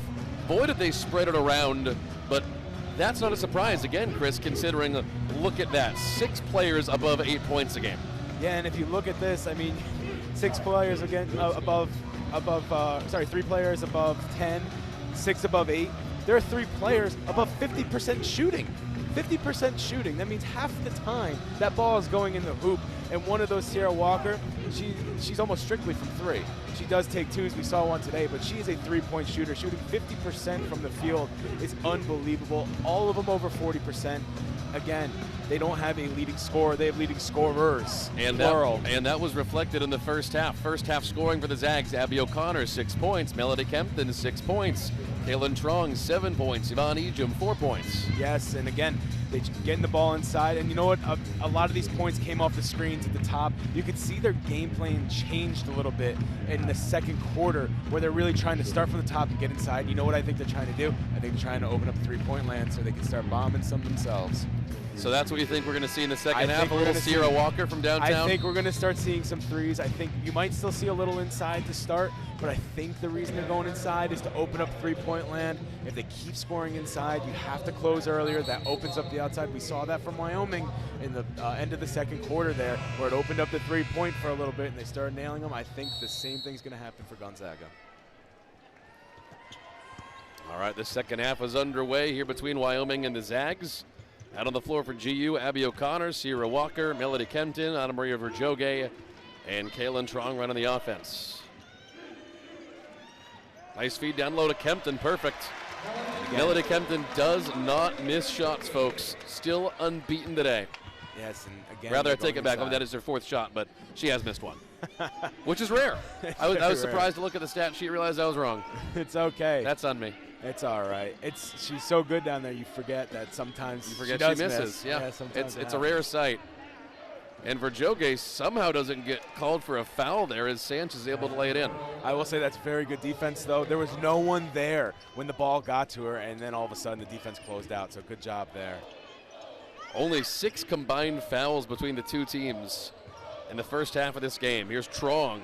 Boy, did they spread it around, but that's not a surprise, again, Chris, considering, look at that, 6 players above 8 points a game. Yeah, and if you look at this, I mean, 6 players again above 3 players above 10, 6 above 8. There are 3 players above 50% shooting. 50% shooting. That means half the time that ball is going in the hoop. And one of those, Sierra Walker, she's almost strictly from 3. She does take 2s. We saw one today, but she is a 3-point shooter. Shooting 50% from the field is unbelievable. All of them over 40%. Again, they don't have a leading scorer. They have leading scorers, plural. And that was reflected in the first half. First half scoring for the Zags, Abby O'Connor, 6 points. Melody Kempton, 6 points. Kaylin Trong, 7 points. Yvonne Ejim, 4 points. Yes, and again, they getting the ball inside. And you know what? A lot of these points came off the screens at the top. You could see their game plan changed a little bit in the second quarter, where they're really trying to start from the top and get inside. You know what I think they're trying to do? I think they're trying to open up 3-point land so they can start bombing some themselves. So that's what you think we're going to see in the second half? A little Sierra Walker from downtown? I think we're going to start seeing some 3s. I think you might still see a little inside to start, but I think the reason they're going inside is to open up 3-point land. If they keep scoring inside, you have to close earlier. That opens up the outside. We saw that from Wyoming in the end of the second quarter there, where it opened up the 3-point for a little bit and they started nailing them. I think the same thing's going to happen for Gonzaga. All right, the second half is underway here between Wyoming and the Zags. Out on the floor for GU, Abby O'Connor, Sierra Walker, Melody Kempton, Anna Maria Verjoge, and Kaylin Trong running the offense. Nice feed down low to Kempton, perfect. Melody Kempton does not miss shots, folks. Still unbeaten today. Yes, and again, rather I take it back. That is her 4th shot, but she has missed one, which is rare. I was surprised to look at the stat sheet, realized I was wrong. It's okay. That's on me. It's all right. She's so good down there. You forget that sometimes she misses. Miss. Yeah, it's a rare sight. And Verjoge somehow doesn't get called for a foul there as Sanchez is able to lay it in. I will say that's very good defense, though. There was no one there when the ball got to her, and then all of a sudden the defense closed out. So good job there. Only 6 combined fouls between the 2 teams in the first half of this game. Here's Trong.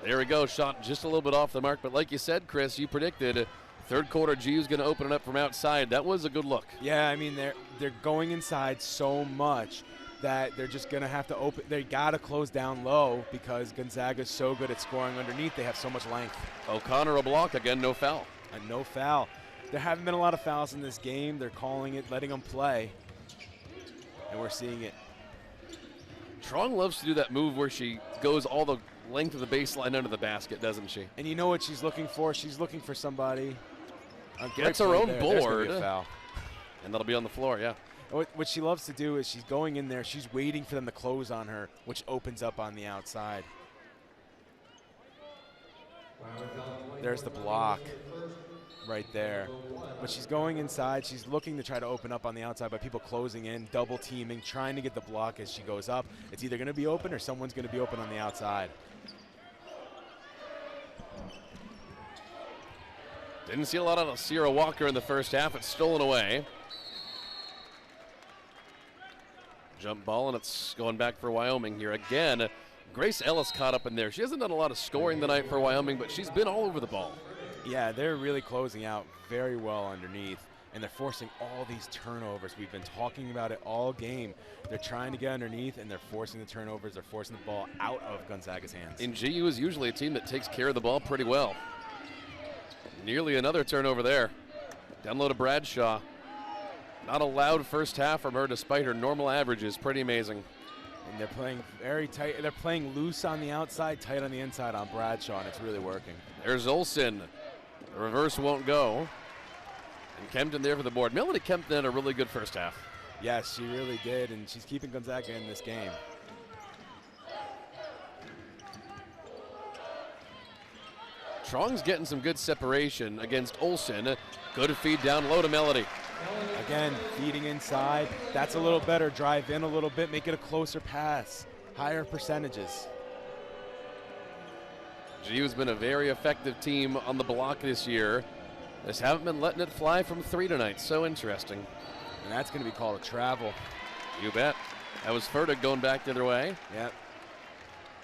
There we go, shot just a little bit off the mark, but like you said, Chris, you predicted third quarter GU's going to open it up from outside. That was a good look. Yeah, I mean, they're going inside so much that they're just going to have to open. They got to close down low because Gonzaga's so good at scoring underneath. They have so much length. O'Connor a block, again, no foul. And no foul. There haven't been a lot of fouls in this game. They're calling it, letting them play, and we're seeing it. Trong loves to do that move where she goes all the length of the baseline under the basket, doesn't she? And you know what she's looking for? She's looking for somebody. Gets her own there. board. Be a foul. And that'll be on the floor, yeah. What she loves to do is she's going in there. She's waiting for them to close on her, which opens up on the outside. There's the block right there. But she's going inside. She's looking to try to open up on the outside by people closing in, double teaming, trying to get the block as she goes up. It's either going to be open or someone's going to be open on the outside. Didn't see a lot of Sierra Walker in the first half. It's stolen away. Jump ball, and it's going back for Wyoming here again. Grace Ellis caught up in there. She hasn't done a lot of scoring tonight for Wyoming, but she's been all over the ball. Yeah, they're really closing out very well underneath, and they're forcing all these turnovers. We've been talking about it all game. They're trying to get underneath, and they're forcing the turnovers. They're forcing the ball out of Gonzaga's hands. And GU is usually a team that takes care of the ball pretty well. Nearly another turnover there. Down low to Bradshaw. Not a loud first half from her despite her normal averages. Pretty amazing. And they're playing very tight. They're playing loose on the outside, tight on the inside on Bradshaw, and it's really working. There's Olsen. The reverse won't go. And Kempton there for the board. Melody Kempton had a really good first half. Yes, she really did, and she's keeping Gonzaga in this game. Strong's getting some good separation against Olsen. Good feed down low to Melody. Again, feeding inside. That's a little better. Drive in a little bit, make it a closer pass. Higher percentages. GU's been a very effective team on the block this year. Just haven't been letting it fly from three tonight. So interesting. And that's going to be called a travel. You bet. That was Fertig going back the other way. Yep.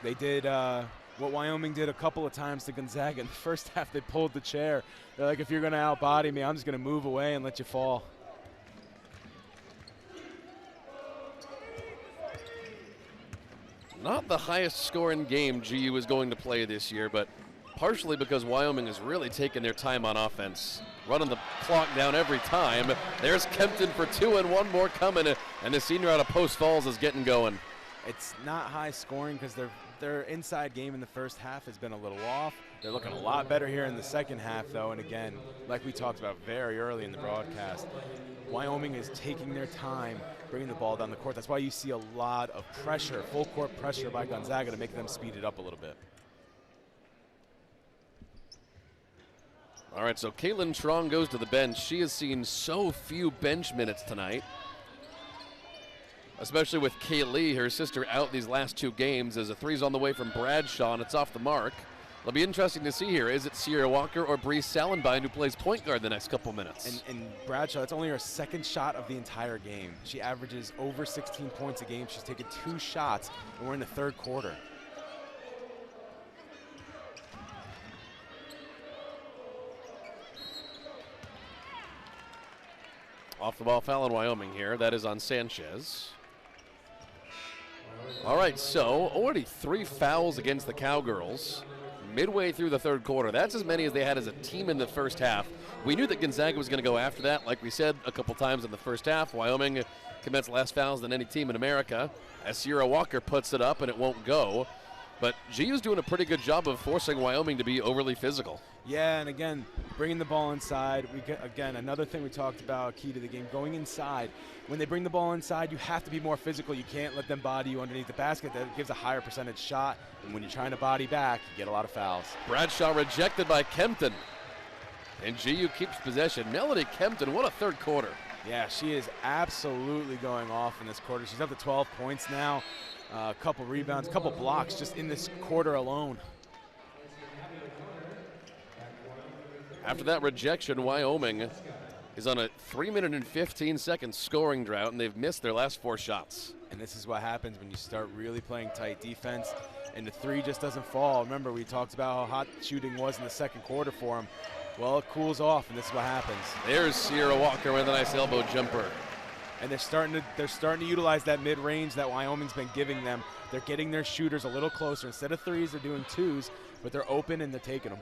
They did what Wyoming did a couple of times to Gonzaga. In the first half, they pulled the chair. They're like, if you're going to out-body me, I'm just going to move away and let you fall. Not the highest scoring game GU is going to play this year, but partially because Wyoming has really taken their time on offense, running the clock down every time. There's Kempton for two and one more coming, and the senior out of Post Falls is getting going. It's not high scoring because their inside game in the first half has been a little off. They're looking a lot better here in the second half, though, and again, like we talked about very early in the broadcast, Wyoming is taking their time bringing the ball down the court. That's why you see a lot of pressure, full court pressure by Gonzaga to make them speed it up a little bit. All right, so Caitlin Trong goes to the bench. She has seen so few bench minutes tonight, especially with Kaylee, her sister, out these last two games as a three's on the way from Bradshaw, and it's off the mark. It'll be interesting to see here. Is it Sierra Walker or Bree Salenbein who plays point guard the next couple minutes? And Bradshaw, that's only her second shot of the entire game. She averages over 16 points a game. She's taken 2 shots, and we're in the third quarter. Off the ball foul in Wyoming here. That is on Sanchez. All right, so already 3 fouls against the Cowgirls midway through the third quarter. That's as many as they had as a team in the first half. We knew that Gonzaga was going to go after that. Like we said a couple times in the first half, Wyoming commits less fouls than any team in America. As Sierra Walker puts it up and it won't go. But GU's doing a pretty good job of forcing Wyoming to be overly physical. Yeah, and again, bringing the ball inside. Again, another thing we talked about, key to the game, going inside. When they bring the ball inside, you have to be more physical. You can't let them body you underneath the basket. That gives a higher percentage shot. And when you're trying to body back, you get a lot of fouls. Bradshaw rejected by Kempton. And GU keeps possession. Melody Kempton, what a third quarter. Yeah, she is absolutely going off in this quarter. She's up to 12 points now. A couple rebounds, a couple blocks just in this quarter alone. After that rejection, Wyoming is on a 3-minute and 15-second scoring drought, and they've missed their last 4 shots. And this is what happens when you start really playing tight defense, and the three just doesn't fall. Remember, we talked about how hot shooting was in the second quarter for them. Well, it cools off, and this is what happens. There's Sierra Walker with a nice elbow jumper. And they're starting to utilize that mid-range that Wyoming's been giving them. They're getting their shooters a little closer. Instead of threes, they're doing twos, but they're open and they're taking them.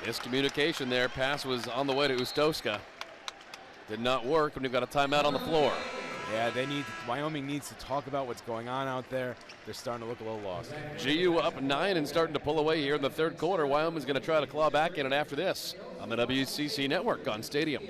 Miscommunication there. Pass was on the way to Ustowska. Did not work when you've got a timeout on the floor. Yeah, Wyoming needs to talk about what's going on out there. They're starting to look a little lost. GU up 9 and starting to pull away here in the third quarter. Wyoming's going to try to claw back in it after this on the WCC Network on Stadium.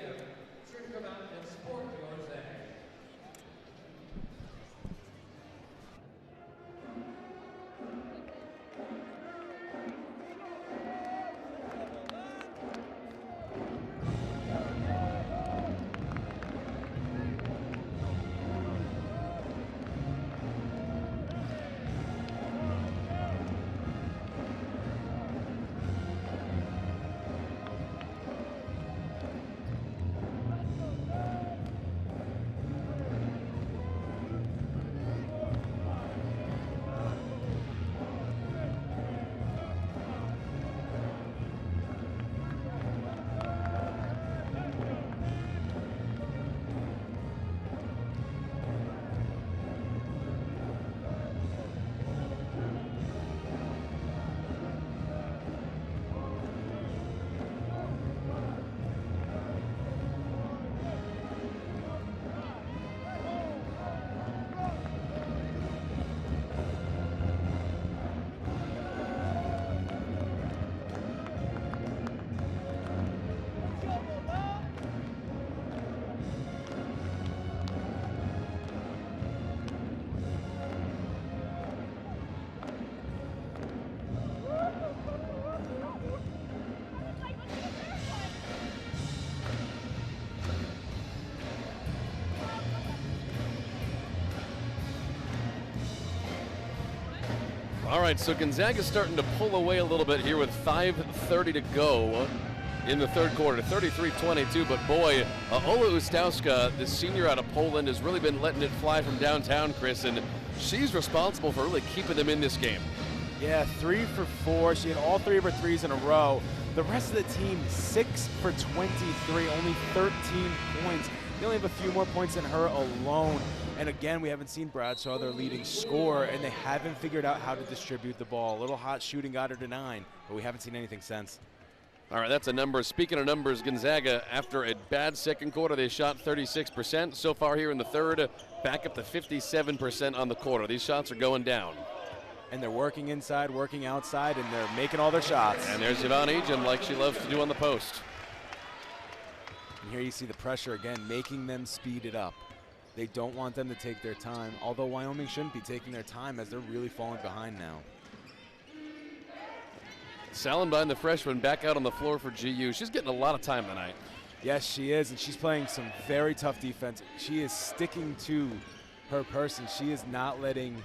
All right, so Gonzaga's starting to pull away a little bit here with 5:30 to go in the third quarter, 33-22. But boy, Ola Ustowska, the senior out of Poland, has really been letting it fly from downtown, Chris, and she's responsible for really keeping them in this game. Yeah, 3 for 4. She had all 3 of her threes in a row. The rest of the team, 6 for 23, only 13 points. They only have a few more points than her alone. And again, we haven't seen Bradshaw, their leading scorer, and they haven't figured out how to distribute the ball. A little hot shooting got her to 9, but we haven't seen anything since. All right, that's a number. Speaking of numbers, Gonzaga, after a bad second quarter, they shot 36%. So far here in the third, back up to 57% on the quarter. These shots are going down. And they're working inside, working outside, and they're making all their shots. And there's Yvonne Ejim, like she loves to do on the post. And here you see the pressure again, making them speed it up. They don't want them to take their time, although Wyoming shouldn't be taking their time as they're really falling behind now. Salenbein, the freshman, back out on the floor for GU. She's getting a lot of time tonight. Yes, she is, and she's playing some very tough defense. She is sticking to her person. She is not letting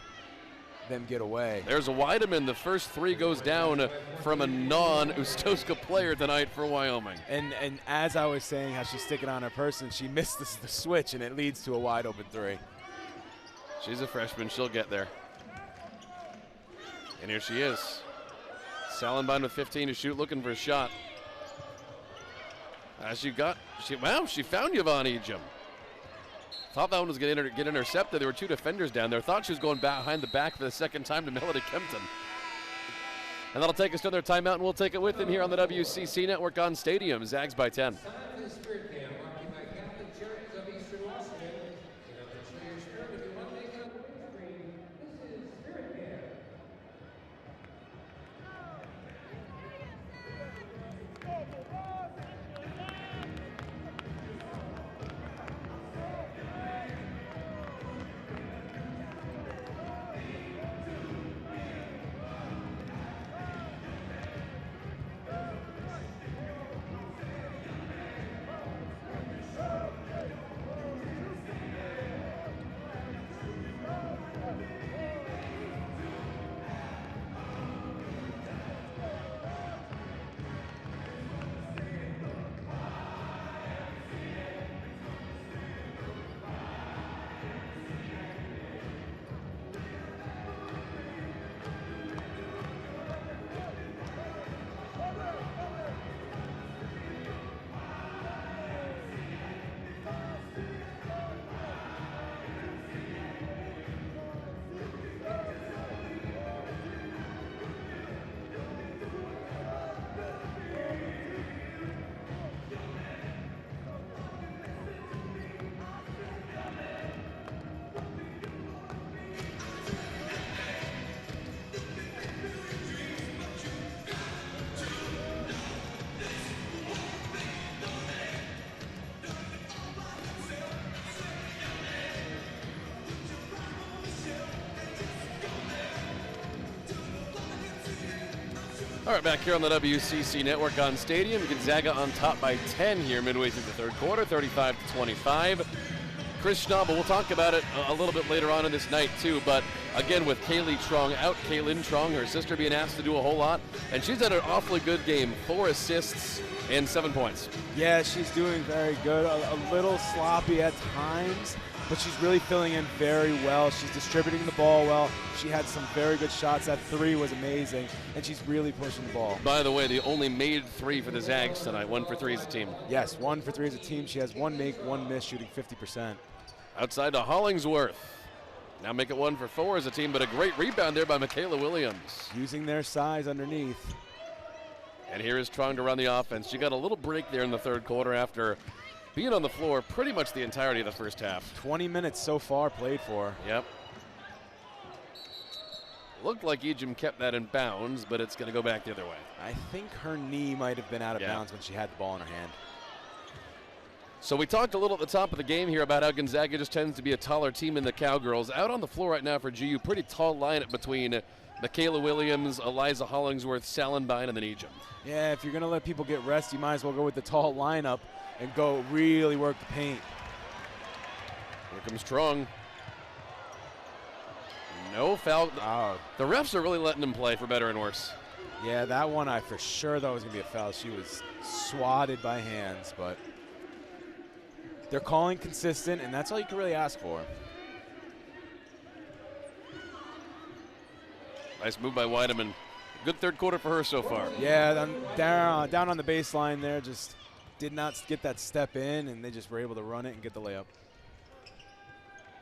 them get away. There's a Weideman. The first 3 goes down from a non-Ustowska player tonight for Wyoming. And as I was saying how she's sticking on her person, she missed the switch, and it leads to a wide open 3. She's a freshman. She'll get there. And here she is. Salenbein with 15 to shoot, looking for a shot. She found Yvonne Ejim. Thought that one was going to get intercepted. There were 2 defenders down there. Thought she was going behind the back for the second time to Melody Kempton. And that'll take us to their timeout, and we'll take it with them here on the WCC Network on Stadium. Zags by 10. All right, back here on the WCC Network on Stadium. Gonzaga on top by 10 here midway through the third quarter, 35-25. Chris Schnabel, we'll talk about it a little bit later on in this night too, but again with Kaylee Trong out, Kaylin Trong, her sister, being asked to do a whole lot, and she's had an awfully good game, 4 assists and 7 points. Yeah, she's doing very good, a little sloppy at times, but she's really filling in very well. She's distributing the ball well. She had some very good shots. That 3 was amazing, and she's really pushing the ball. By the way, they only made 3 for the Zags tonight, 1 for 3 as a team. Yes, 1 for 3 as a team. She has 1 make, 1 miss, shooting 50%. Outside to Hollingsworth. Now make it 1 for 4 as a team, but a great rebound there by Michaela Williams. Using their size underneath. And here is Trong to run the offense. She got a little break there in the third quarter after being on the floor pretty much the entirety of the first half. 20 minutes so far played for. Yep. Looked like Ejim kept that in bounds, but it's going to go back the other way. I think her knee might have been out of bounds when she had the ball in her hand. So we talked a little at the top of the game here about how Gonzaga just tends to be a taller team in the Cowgirls. Out on the floor right now for GU, pretty tall lineup between Michaela Williams, Eliza Hollingsworth, Salenbein, and then Ejim. Yeah, if you're going to let people get rest, you might as well go with the tall lineup and go really work the paint. Here comes Trong. No foul. Oh. The refs are really letting him play for better and worse. Yeah, that one I for sure thought was going to be a foul. She was swatted by hands, but they're calling consistent, and that's all you can really ask for. Nice move by Weideman. Good third quarter for her so far. Yeah, down on the baseline there, just did not get that step in, and they just were able to run it and get the layup.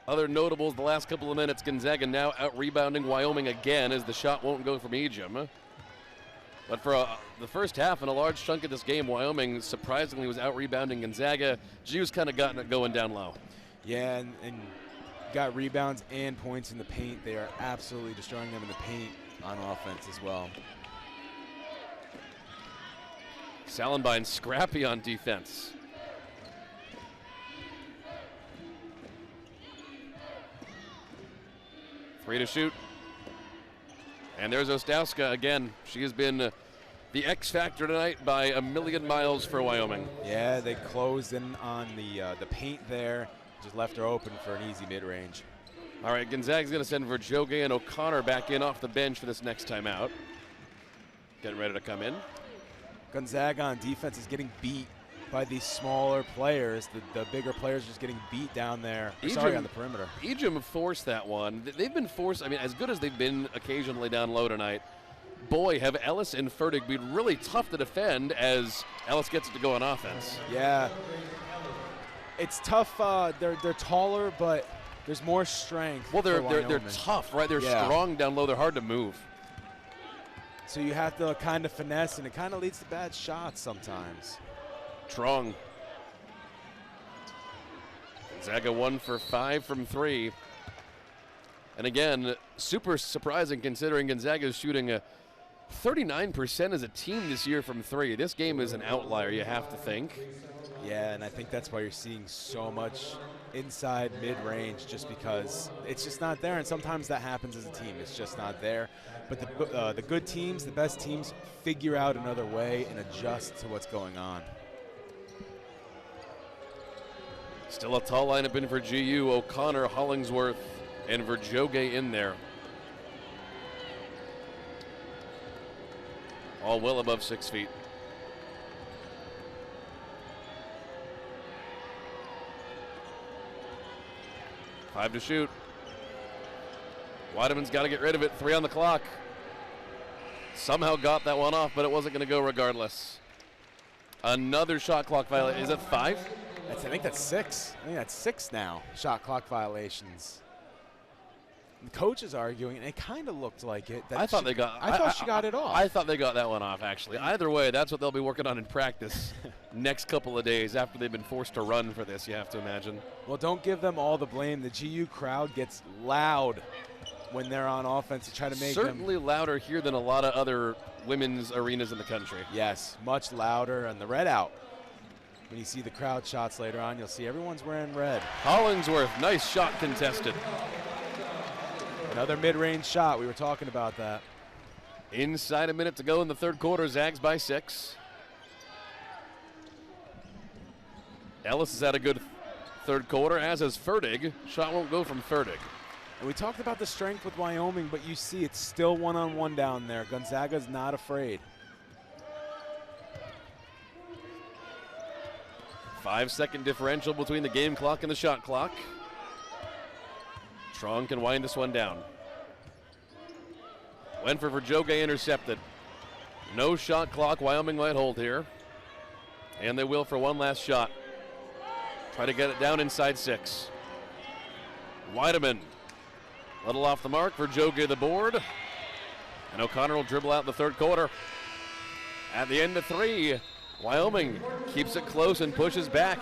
Other notables the last couple of minutes, Gonzaga now out-rebounding Wyoming again as the shot won't go from Ejim. But for the first half and a large chunk of this game, Wyoming surprisingly was out-rebounding Gonzaga. GU's kind of gotten it going down low. Yeah, and got rebounds and points in the paint. They are absolutely destroying them in the paint on offense as well. Salenbein scrappy on defense. Three to shoot. And there's Ostowska again. She has been the X factor tonight by a million miles for Wyoming. Yeah, they closed in on the paint there. Just left her open for an easy mid-range. All right, Gonzaga's going to send Verjoge and O'Connor back in off the bench for this next time out. Getting ready to come in. Gonzaga on defense is getting beat by these smaller players. The bigger players just getting beat down there. Sorry, on the perimeter. Ejim forced that one. They've been forced, I mean, as good as they've been occasionally down low tonight, boy, have Ellis and Fertig been really tough to defend as Ellis gets it to go on offense. Yeah. It's tough. They're taller, but there's more strength. Well, they're tough, right? They're strong down low. They're hard to move. So you have to kind of finesse, and it kind of leads to bad shots sometimes. Trong. Gonzaga 1 for 5 from 3. And again, super surprising considering Gonzaga is shooting a 39% as a team this year from 3. This game is an outlier, you have to think. Yeah, and I think that's why you're seeing so much inside mid-range, just because it's just not there, and sometimes that happens as a team. It's just not there. But the good teams, the best teams, figure out another way and adjust to what's going on. Still a tall lineup in for GU. O'Connor, Hollingsworth, and Verjoge in there. All well above 6 feet. Five to shoot. Weideman's got to get rid of it. 3 on the clock. Somehow got that one off, but it wasn't going to go regardless. Another shot clock violation. Is it 5? I think that's 6. I think that's 6 now, shot clock violations. The coach is arguing, and it kind of looked like it. I thought they got. I thought she got it off. I thought they got that one off, actually. Either way, that's what they'll be working on in practice next couple of days after they've been forced to run for this, you have to imagine. Well, don't give them all the blame. The GU crowd gets loud when they're on offense to try to make certainly louder here than a lot of other women's arenas in the country. Yes, much louder. And the red out. When you see the crowd shots later on, you'll see everyone's wearing red. Hollingsworth, nice shot contested. Another mid-range shot. We were talking about that. Inside a minute to go in the third quarter. Zags by 6. Ellis has had a good third quarter, as has Fertig. Shot won't go from Fertig. And we talked about the strength with Wyoming, but you see it's still one-on-one down there. Gonzaga's not afraid. 5-second differential between the game clock and the shot clock. Trong can wind this one down. Went for Verjoge, intercepted. No shot clock. Wyoming might hold here. And they will for one last shot. Try to get it down inside 6. Weideman. Little off the mark. Verjoge the board. And O'Connor will dribble out in the third quarter. At the end of 3, Wyoming keeps it close and pushes back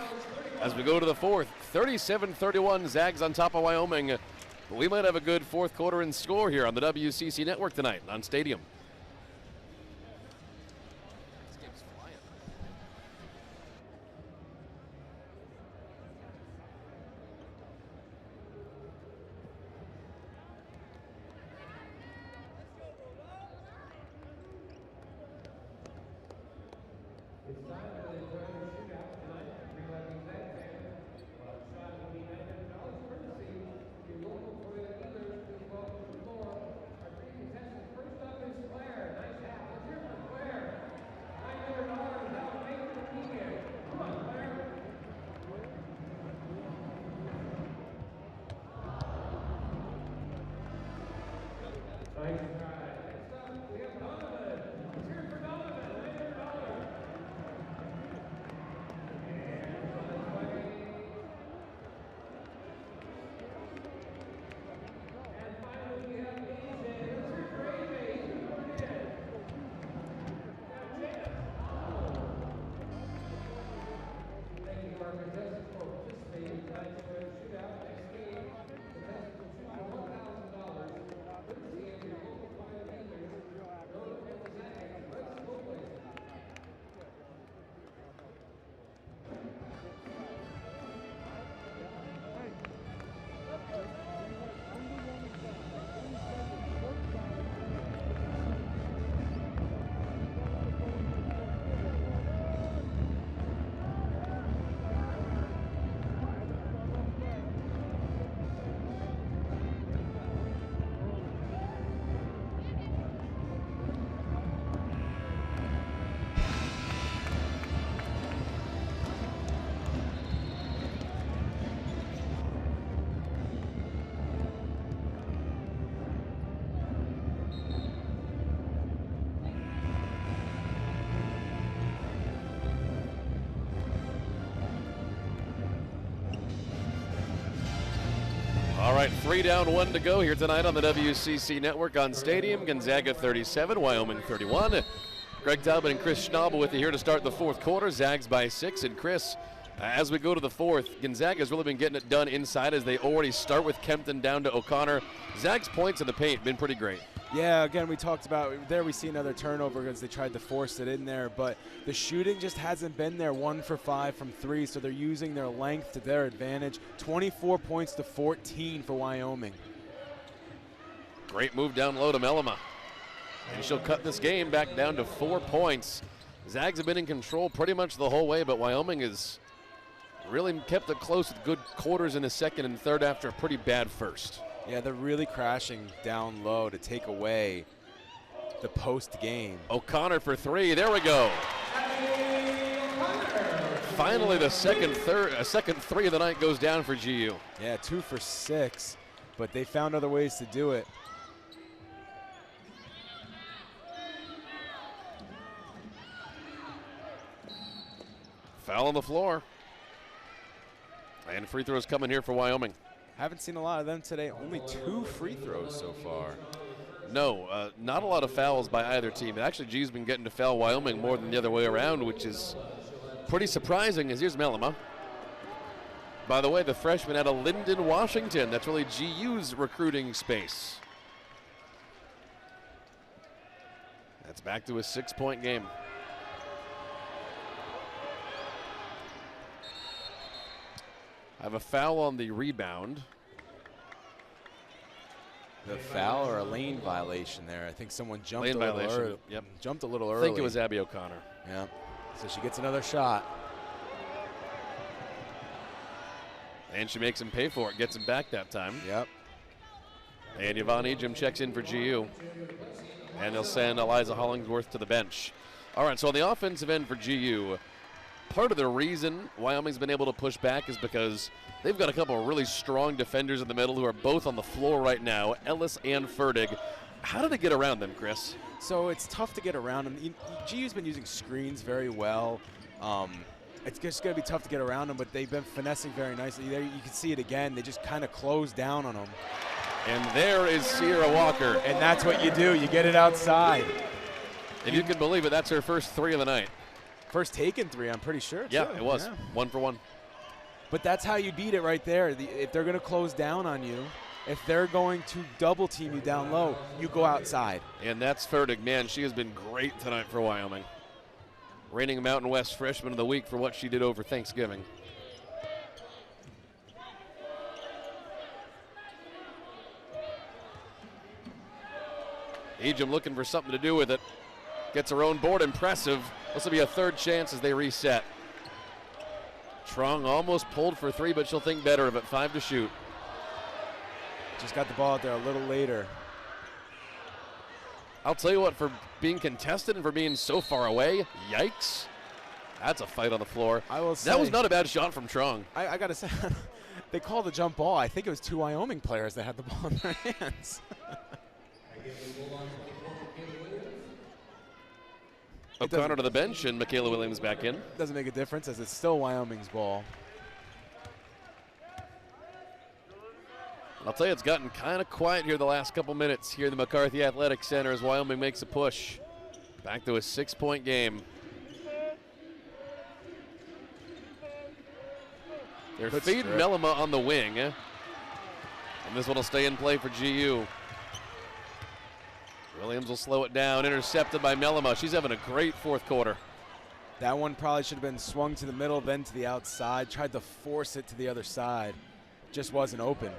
as we go to the fourth. 37-31, Zags on top of Wyoming. But we might have a good fourth quarter in score here on the WCC Network tonight on Stadium. This game's flying. right, 3 down, 1 to go here tonight on the WCC Network on Stadium. Gonzaga 37, Wyoming 31. Greg Talbot and Chris Schnabel with you here to start the fourth quarter. Zags by 6. And Chris, as we go to the fourth, Gonzaga's really been getting it done inside as they already start with Kempton down to O'Connor. Zags' points in the paint been pretty great. Yeah, again, we talked about there. We see another turnover because they tried to force it in there, but the shooting just hasn't been there. 1 for 5 from 3, so they're using their length to their advantage. 24 points to 14 for Wyoming. Great move down low to Mellema, and she'll cut this game back down to 4 points. Zags have been in control pretty much the whole way, but Wyoming has really kept it close with good quarters in the second and third after a pretty bad first. Yeah, they're really crashing down low to take away the post game. O'Connor for 3. There we go. Finally, the second 3 of the night goes down for GU. Yeah, 2 for 6, but they found other ways to do it. Foul on the floor. And free throws coming here for Wyoming. Haven't seen a lot of them today. Only 2 free throws so far. No, not a lot of fouls by either team. Actually, G's been getting to foul Wyoming more than the other way around, which is pretty surprising. As here's Mellema. By the way, the freshman out of Linden, Washington. That's really GU's recruiting space. That's back to a 6-point game. I have a foul on the rebound. The foul or a lane violation there. I think someone jumped a little early. Yep. Jumped a little early. I think it was Abby O'Connor. Yeah. So she gets another shot. And she makes him pay for it. Gets him back that time. Yep. And Yvonne Ejim checks in for GU. And they'll send Eliza Hollingsworth to the bench. All right, so on the offensive end for GU, part of the reason Wyoming's been able to push back is because they've got a couple of really strong defenders in the middle who are both on the floor right now, Ellis and Ferdig. How did they get around them, Chris? So it's tough to get around them. GU's been using screens very well. It's just going to be tough to get around them, but they've been finessing very nicely. There you can see it again. They just kind of close down on them. And there is Sierra Walker. And that's what you do. You get it outside. If you can believe it, that's her first 3 of the night. First taken 3, I'm pretty sure. Yeah, too. it was. Yeah. 1 for 1. But that's how you beat it right there. If they're going to close down on you, if they're going to double team you down low, you go outside. And that's Ferdig. Man, she has been great tonight for Wyoming. Reigning Mountain West Freshman of the Week for what she did over Thanksgiving. Ejim looking for something to do with it. Gets her own board. Impressive. This will be a 3rd chance as they reset. Trong almost pulled for 3, but she'll think better of it. 5 to shoot. Just got the ball out there a little later. I'll tell you what, for being contested and for being so far away, yikes. That's a fight on the floor. I will say, that was not a bad shot from Trong. I got to say, they called the jump ball. I think it was 2 Wyoming players that had the ball in their hands. O'Connor to the bench and Michaela Williams back in. Doesn't make a difference as it's still Wyoming's ball. I'll tell you, it's gotten kind of quiet here the last couple minutes here in the McCarthy Athletic Center as Wyoming makes a push. Back to a 6-point game. They're feeding Mellema on the wing. And this one will stay in play for GU. Williams will slow it down, intercepted by Mellema. She's having a great fourth quarter. That one probably should have been swung to the middle, then to the outside. Tried to force it to the other side. Just wasn't open.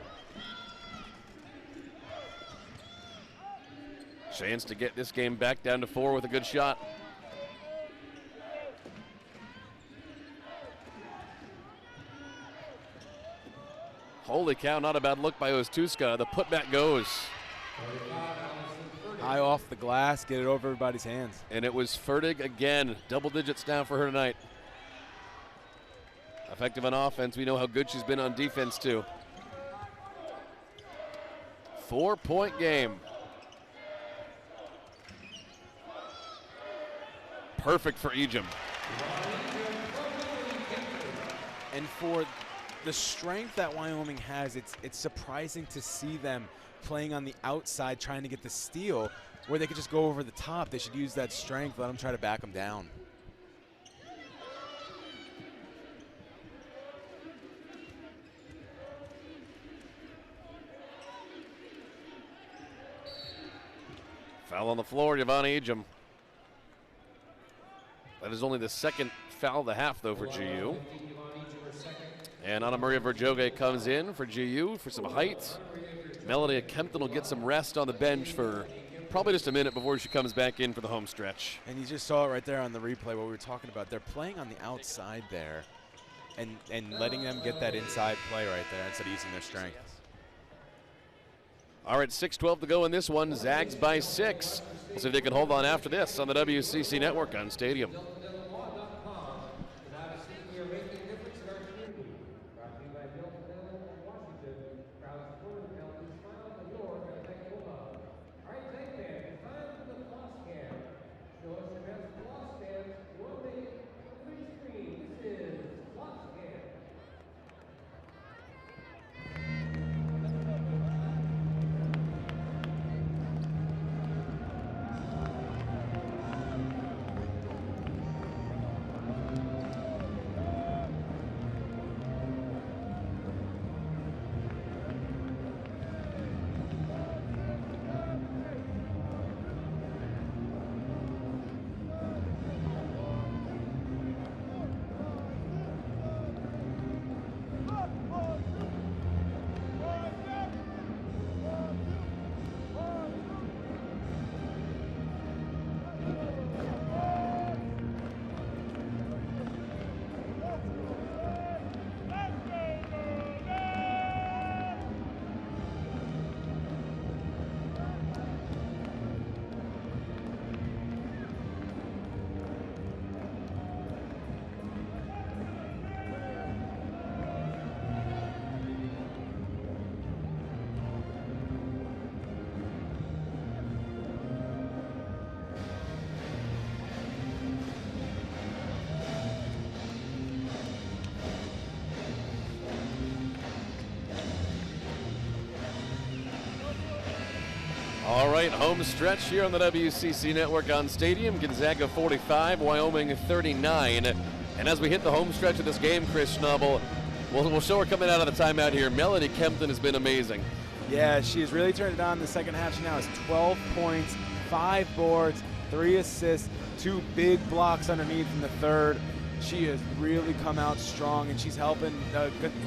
Chance to get this game back down to 4 with a good shot. Holy cow, not a bad look by Ostuska. The putback goes. High off the glass, get it over everybody's hands. And it was Ferdig again. Double digits down for her tonight. Effective on offense. We know how good she's been on defense too. 4-point game. Perfect for Ejim. And for the strength that Wyoming has, it's surprising to see them playing on the outside trying to get the steal where they could just go over the top. They should use that strength, let them try to back them down. Foul on the floor, Yvonne Ejim. That is only the second foul of the half, though, for GU. And Anna Maria Verjoge comes in for GU for some height. Melody Kempton will get some rest on the bench for probably just a minute before she comes back in for the home stretch. And you just saw it right there on the replay, what we were talking about. They're playing on the outside there and letting them get that inside play right there instead of using their strength. All right, 6:12 to go in this one. Zags by 6. We'll see if they can hold on after this on the WCC Network on Stadium. All right, home stretch here on the WCC Network on Stadium. Gonzaga 45, Wyoming 39. And as we hit the home stretch of this game, Chris Schnabel, we'll show her coming out of the timeout here. Melody Kempton has been amazing. Yeah, she has really turned it on in the second half. She now has 12 points, 5 boards, 3 assists, 2 big blocks underneath in the third. She has really come out strong, and she's helping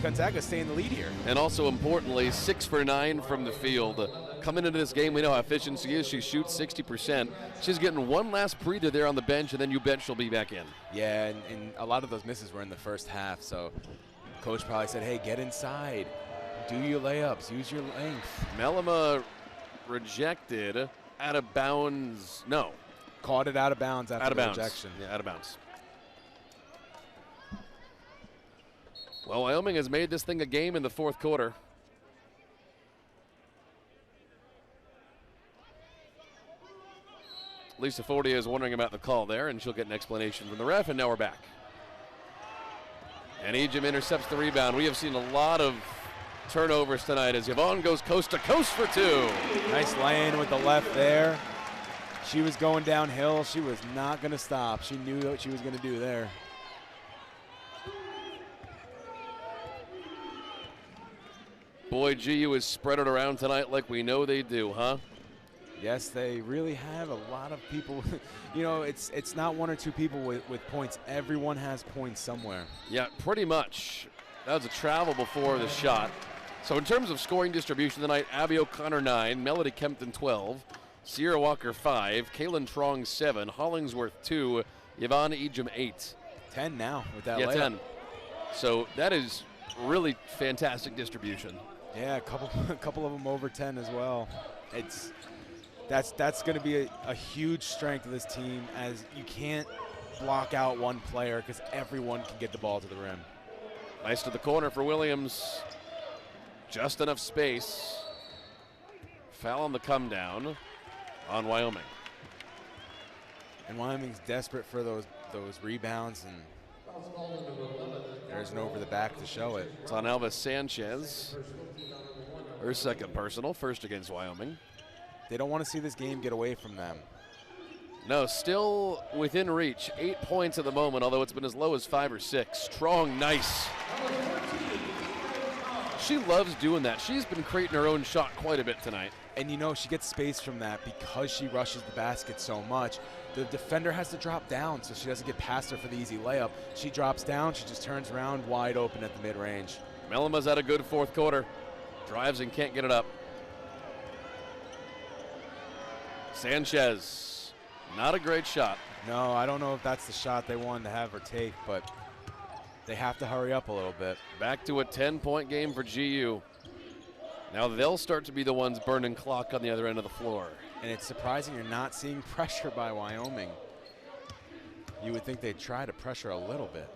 Gonzaga stay in the lead here. And also importantly, 6 for 9 from the field. Coming into this game, we know how efficient she is. She shoots 60%. She's getting one last breather there on the bench, and then you bet she'll be back in. Yeah, and a lot of those misses were in the first half, so coach probably said, hey, get inside. Do your layups. Use your length. Melima rejected out of bounds. No. Caught it out of bounds after the rejection. Yeah, out of bounds. Well, Wyoming has made this thing a game in the fourth quarter. Lisa Fortier is wondering about the call there, and she'll get an explanation from the ref, and now we're back. And Ejim intercepts the rebound. We have seen a lot of turnovers tonight as Yvonne goes coast to coast for 2. Nice lay-in with the left there. She was going downhill. She was not going to stop. She knew what she was going to do there. Boy, GU has spread it around tonight like we know they do, huh? Yes, they really have a lot of people. You know, it's not 1 or 2 people with points. Everyone has points somewhere. Yeah, pretty much. That was a travel before the shot. So in terms of scoring distribution tonight, Abby O'Connor 9, Melody Kempton 12, Sierra Walker 5, Kaylin Trong 7, Hollingsworth 2, Yvonne Ejim 8. 10 now with that layup. 10. So that is really fantastic distribution. Yeah, a couple of them over 10 as well. That's going to be a huge strength of this team, as you can't block out one player because everyone can get the ball to the rim. Nice to the corner for Williams. Just enough space. Foul on the come down on Wyoming. And Wyoming's desperate for those rebounds, and There's an over the back to show it. It's on Elvis Sanchez. Her second personal, first against Wyoming. They don't want to see this game get away from them. No, still within reach. 8 points at the moment, although it's been as low as 5 or 6. Strong, nice. She loves doing that. She's been creating her own shot quite a bit tonight. And you know, she gets space from that because she rushes the basket so much. The defender has to drop down so she doesn't get past her for the easy layup. She drops down, she just turns around wide open at the mid-range. Melama's had a good fourth quarter. Drives and can't get it up. Sanchez, not a great shot. No, I don't know if that's the shot they wanted to have her take, but they have to hurry up a little bit. Back to a 10-point game for GU. Now they'll start to be the ones burning clock on the other end of the floor. And it's surprising you're not seeing pressure by Wyoming. You would think they'd try to pressure a little bit.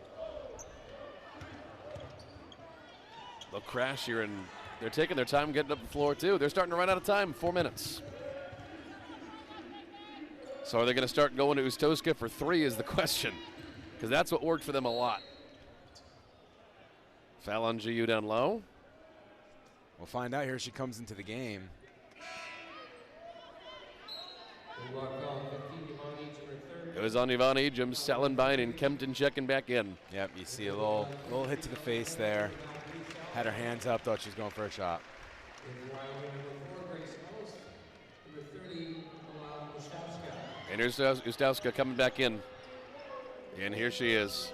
They'll crash here, and they're taking their time getting up the floor too. They're starting to run out of time, 4 minutes. So are they going to start going to Ustoska for 3 is the question, because that's what worked for them a lot. Foul on GU down low. We'll find out. Here she comes into the game. It was on Yvonne Ejim, Salenbein and Kempton checking back in. Yep, you see a little hit to the face there. Had her hands up, thought she was going for a shot. And here's Ustowska coming back in. And here she is.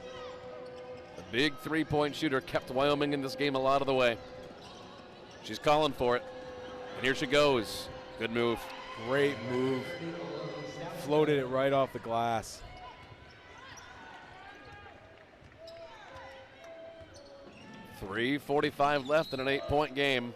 The big three-point shooter kept Wyoming in this game a lot of the way. She's calling for it. And here she goes. Good move. Great move. Floated it right off the glass. .345 left in an 8-point game.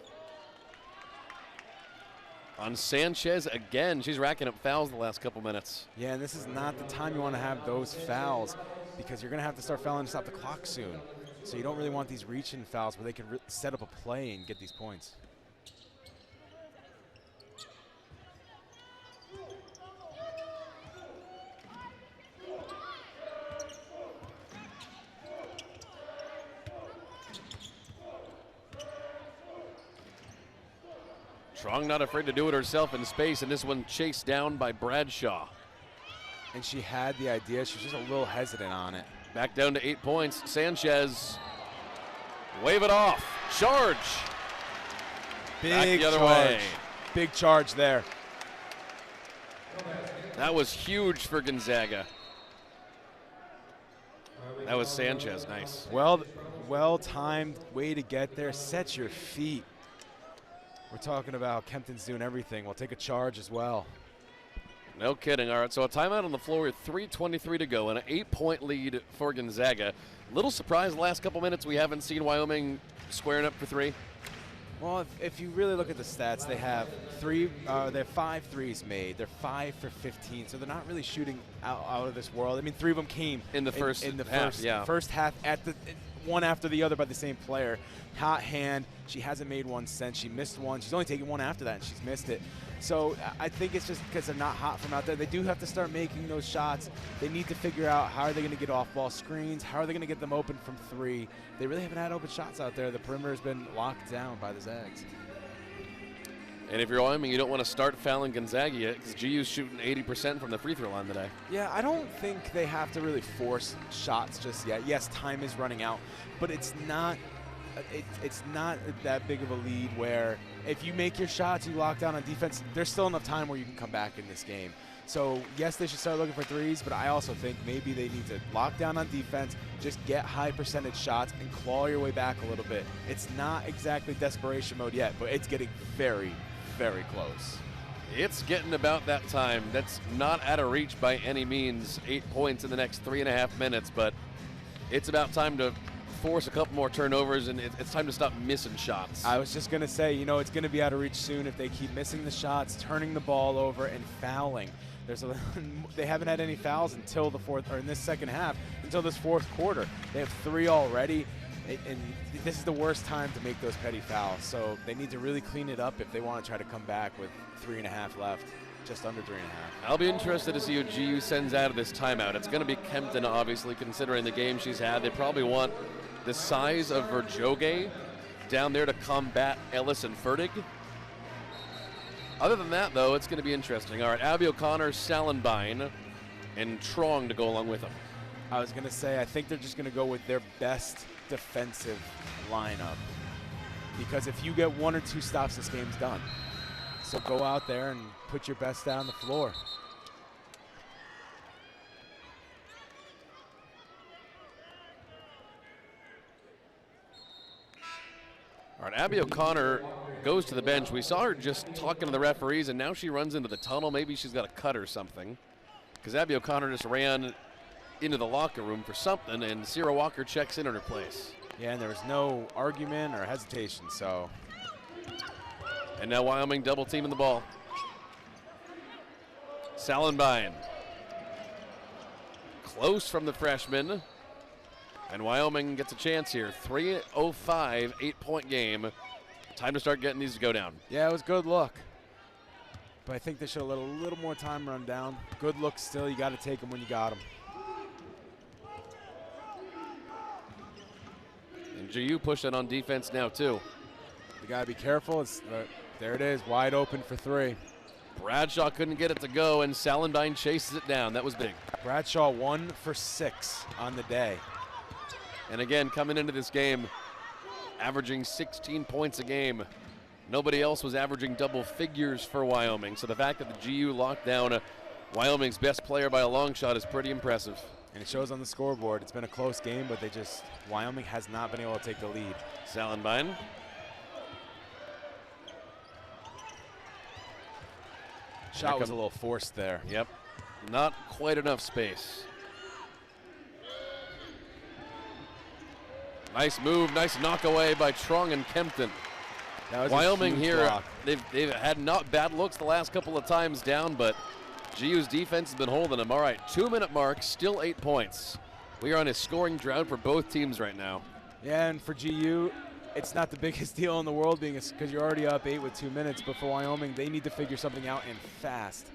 On Sanchez again. She's racking up fouls the last couple minutes. Yeah, and this is not the time you want to have those fouls because you're going to have to start fouling to stop the clock soon. So you don't really want these reach-in fouls where they can set up a play and get these points. Strong not afraid to do it herself in space, and this one chased down by Bradshaw. And she had the idea. She was just a little hesitant on it. Back down to 8 points. Sanchez, wave it off. Charge. Back the other way. Big charge there. That was huge for Gonzaga. That was Sanchez. Nice. Well-timed way to get there. Set your feet. We're talking about Kempton's doing everything. We'll take a charge as well. No kidding. All right, so a timeout on the floor with 3:23 to go and an 8-point lead for Gonzaga. Little surprise the last couple minutes we haven't seen Wyoming squaring up for 3. Well, if you really look at the stats, they have 5 threes made. They're 5 for 15, so they're not really shooting out of this world. I mean, 3 of them came in the first half, first half at the one after the other by the same player. Hot hand. She hasn't made one since. She missed one. She's only taken one after that, and she's missed it. So I think it's just because they're not hot from out there. They do have to start making those shots. They need to figure out how are they going to get off-ball screens, how are they going to get them open from 3. They really haven't had open shots out there. The perimeter has been locked down by the Zags. And if you're Wyoming, you don't want to start fouling Gonzaga yet because GU's shooting 80% from the free throw line today. Yeah, I don't think they have to really force shots just yet. Yes, time is running out, but it's not that big of a lead where if you make your shots, you lock down on defense, there's still enough time where you can come back in this game. So, yes, they should start looking for 3s, but I also think maybe they need to lock down on defense, just get high percentage shots, and claw your way back a little bit. It's not exactly desperation mode yet, but it's getting very, very close. It's getting about that time. That's not out of reach by any means. 8 points in the next 3.5 minutes, but it's about time to force a couple more turnovers, and it's time to stop missing shots. I was just going to say, you know, it's going to be out of reach soon if they keep missing the shots, turning the ball over, and fouling. They haven't had any fouls until in this second half, until this fourth quarter. They have 3 already, and this is the worst time to make those petty fouls. So they need to really clean it up if they want to try to come back with 3.5 left. just under 3.5. I'll be interested to see who GU sends out of this timeout. It's going to be Kempton, obviously, considering the game she's had. They probably want the size of Verjoge down there to combat Ellis and Fertig. Other than that, though, it's going to be interesting. All right, Abby O'Connor, Salenbine, and Trong to go along with them. I was going to say, I think they're just going to go with their best defensive lineup. Because if you get 1 or 2 stops, this game's done. So go out there and put your best down the floor. All right, Abby O'Connor goes to the bench. We saw her just talking to the referees, and now she runs into the tunnel. Maybe she's got a cut or something. Because Abby O'Connor just ran into the locker room for something, and Sierra Walker checks in her place. Yeah, and there was no argument or hesitation, so. And now Wyoming double teaming the ball. Salenbine. Close from the freshman. And Wyoming gets a chance here. 3:05, 8-point game. Time to start getting these to go down. Yeah, it was good look. But I think they should have let a little more time run down. Good look still. You got to take them when you got them. And GU pushing on defense now, too. You got to be careful. There it is, wide open for 3. Bradshaw couldn't get it to go, and Salenbine chases it down. That was big. Bradshaw 1 for 6 on the day. And again, coming into this game, averaging 16 points a game. Nobody else was averaging double figures for Wyoming. So the fact that the GU locked down Wyoming's best player by a long shot is pretty impressive. And it shows on the scoreboard. It's been a close game, but Wyoming has not been able to take the lead. Salenbine. Shot was a little forced there. Yep, not quite enough space. Nice move, nice knock away by Trong and Kempton. Wyoming here, they've had not bad looks the last couple of times down, but GU's defense has been holding them. All right, 2-minute mark, still 8 points. We are on a scoring drought for both teams right now. Yeah, and for GU, it's not the biggest deal in the world because you're already up 8 with 2 minutes, but for Wyoming, they need to figure something out and fast.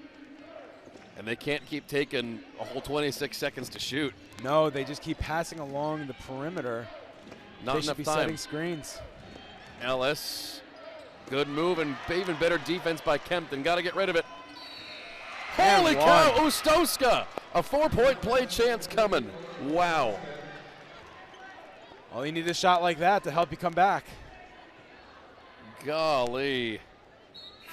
And they can't keep taking a whole 26 seconds to shoot. No, they just keep passing along the perimeter. Not they enough should be time. setting screens. Ellis, good move and even better defense by Kempton. Got to get rid of it. And Holy cow, Ustowska, a 4-point play chance coming. Wow. All you need is a shot like that to help you come back. Golly.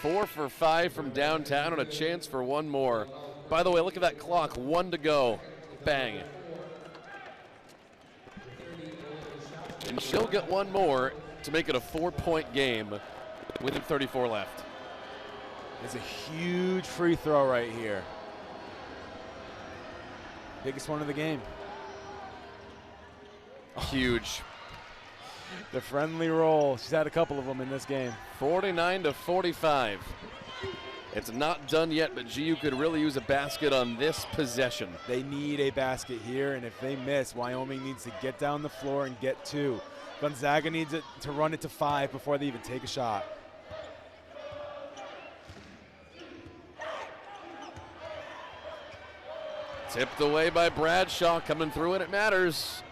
4 for 5 from downtown and a chance for one more. By the way, look at that clock, 1 to go. Bang. And she'll get one more to make it a 4-point game with 34 left. It's a huge free throw right here. Biggest one of the game. Huge. The friendly roll. She's had a couple of them in this game. 49-45. It's not done yet, but GU could really use a basket on this possession. They need a basket here, and if they miss, Wyoming needs to get down the floor and get 2. Gonzaga needs it to run it to 5 before they even take a shot. Tipped away by Bradshaw, coming through, and it matters.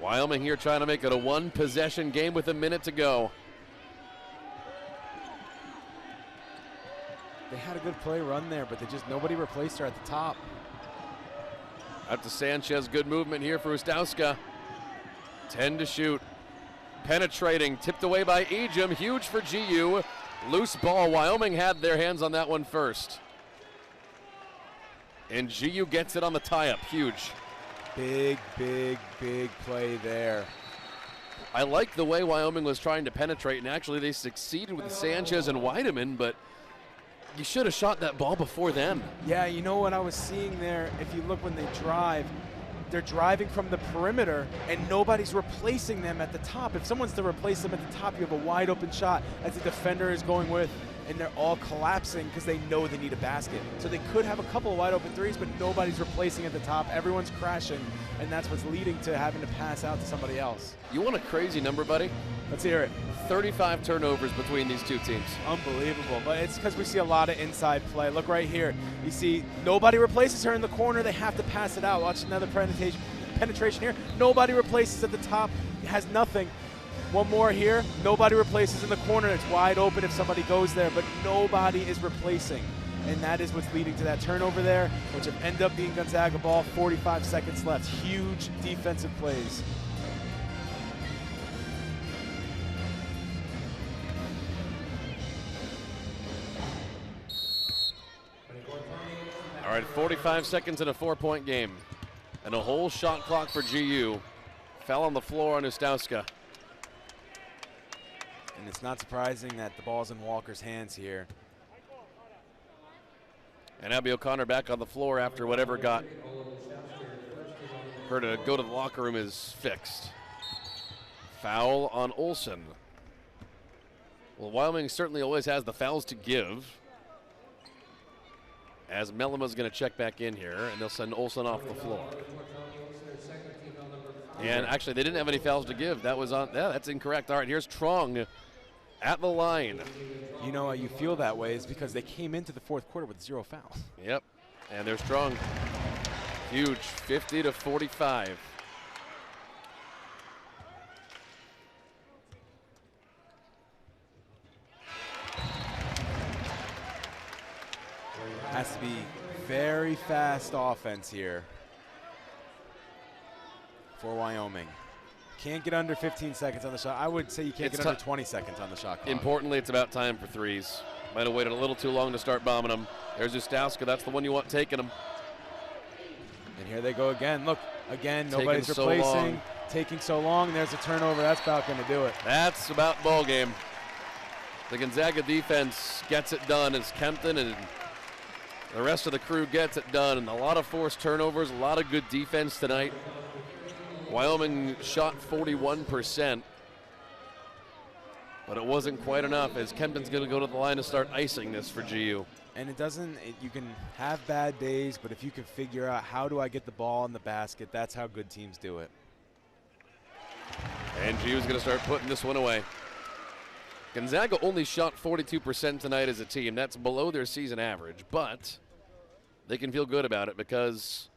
Wyoming here trying to make it a 1-possession game with a minute to go. They had a good play run there, but nobody replaced her at the top. Out to Sanchez, good movement here for Ustowska. 10 to shoot. Penetrating, tipped away by Ejim, huge for GU. Loose ball, Wyoming had their hands on that one first. And GU gets it on the tie-up, huge. Big, big, big play there. I like the way Wyoming was trying to penetrate, and actually they succeeded with Sanchez and Weideman, but you should have shot that ball before then. Yeah, you know what I was seeing there, if you look when they drive, they're driving from the perimeter and nobody's replacing them at the top. If someone's to replace them at the top, you have a wide open shot as the defender is going with and they're all collapsing because they know they need a basket. So they could have a couple of wide open threes, but nobody's replacing at the top. Everyone's crashing, and that's what's leading to having to pass out to somebody else. You want a crazy number, buddy? Let's hear it. 35 turnovers between these two teams. Unbelievable, but it's because we see a lot of inside play. Look right here. You see nobody replaces her in the corner. They have to pass it out. Watch another penetration here. Nobody replaces at the top. It has nothing. One more here. Nobody replaces in the corner. It's wide open if somebody goes there, but nobody is replacing. And that is what's leading to that turnover there, which will end up being Gonzaga ball. 45 seconds left. Huge defensive plays. All right, 45 seconds in a 4-point game. And a whole shot clock for GU. Fell on the floor on Ustowska. And it's not surprising that the ball's in Walker's hands here. And Abby O'Connor back on the floor after whatever got her to go to the locker room is fixed. Foul on Olsen. Well, Wyoming certainly always has the fouls to give. As Mellema's going to check back in here, and they'll send Olsen off the floor. And actually, they didn't have any fouls to give. That was on. Yeah, that's incorrect. All right, here's Trong at the line. You know why you feel that way is because they came into the fourth quarter with 0 fouls. Yep, and there's Trong. Huge, 50-45. Has to be very fast offense here for Wyoming. Can't get under 15 seconds on the shot. I would say you can't get under 20 seconds on the shot clock. Importantly, it's about time for threes. Might have waited a little too long to start bombing them. There's Ustowska. That's the one you want taking them. And here they go again. Look, again, nobody's replacing. Taking so long. There's a turnover. That's about going to do it. That's about ball game. The Gonzaga defense gets it done as Kempton and the rest of the crew gets it done, and a lot of forced turnovers, a lot of good defense tonight. Wyoming shot 41%, but it wasn't quite enough as Kempton's going to go to the line to start icing this for GU. And it doesn't, you can have bad days, but if you can figure out how do I get the ball in the basket, that's how good teams do it. And GU's going to start putting this one away. Gonzaga only shot 42% tonight as a team. That's below their season average, but they can feel good about it because,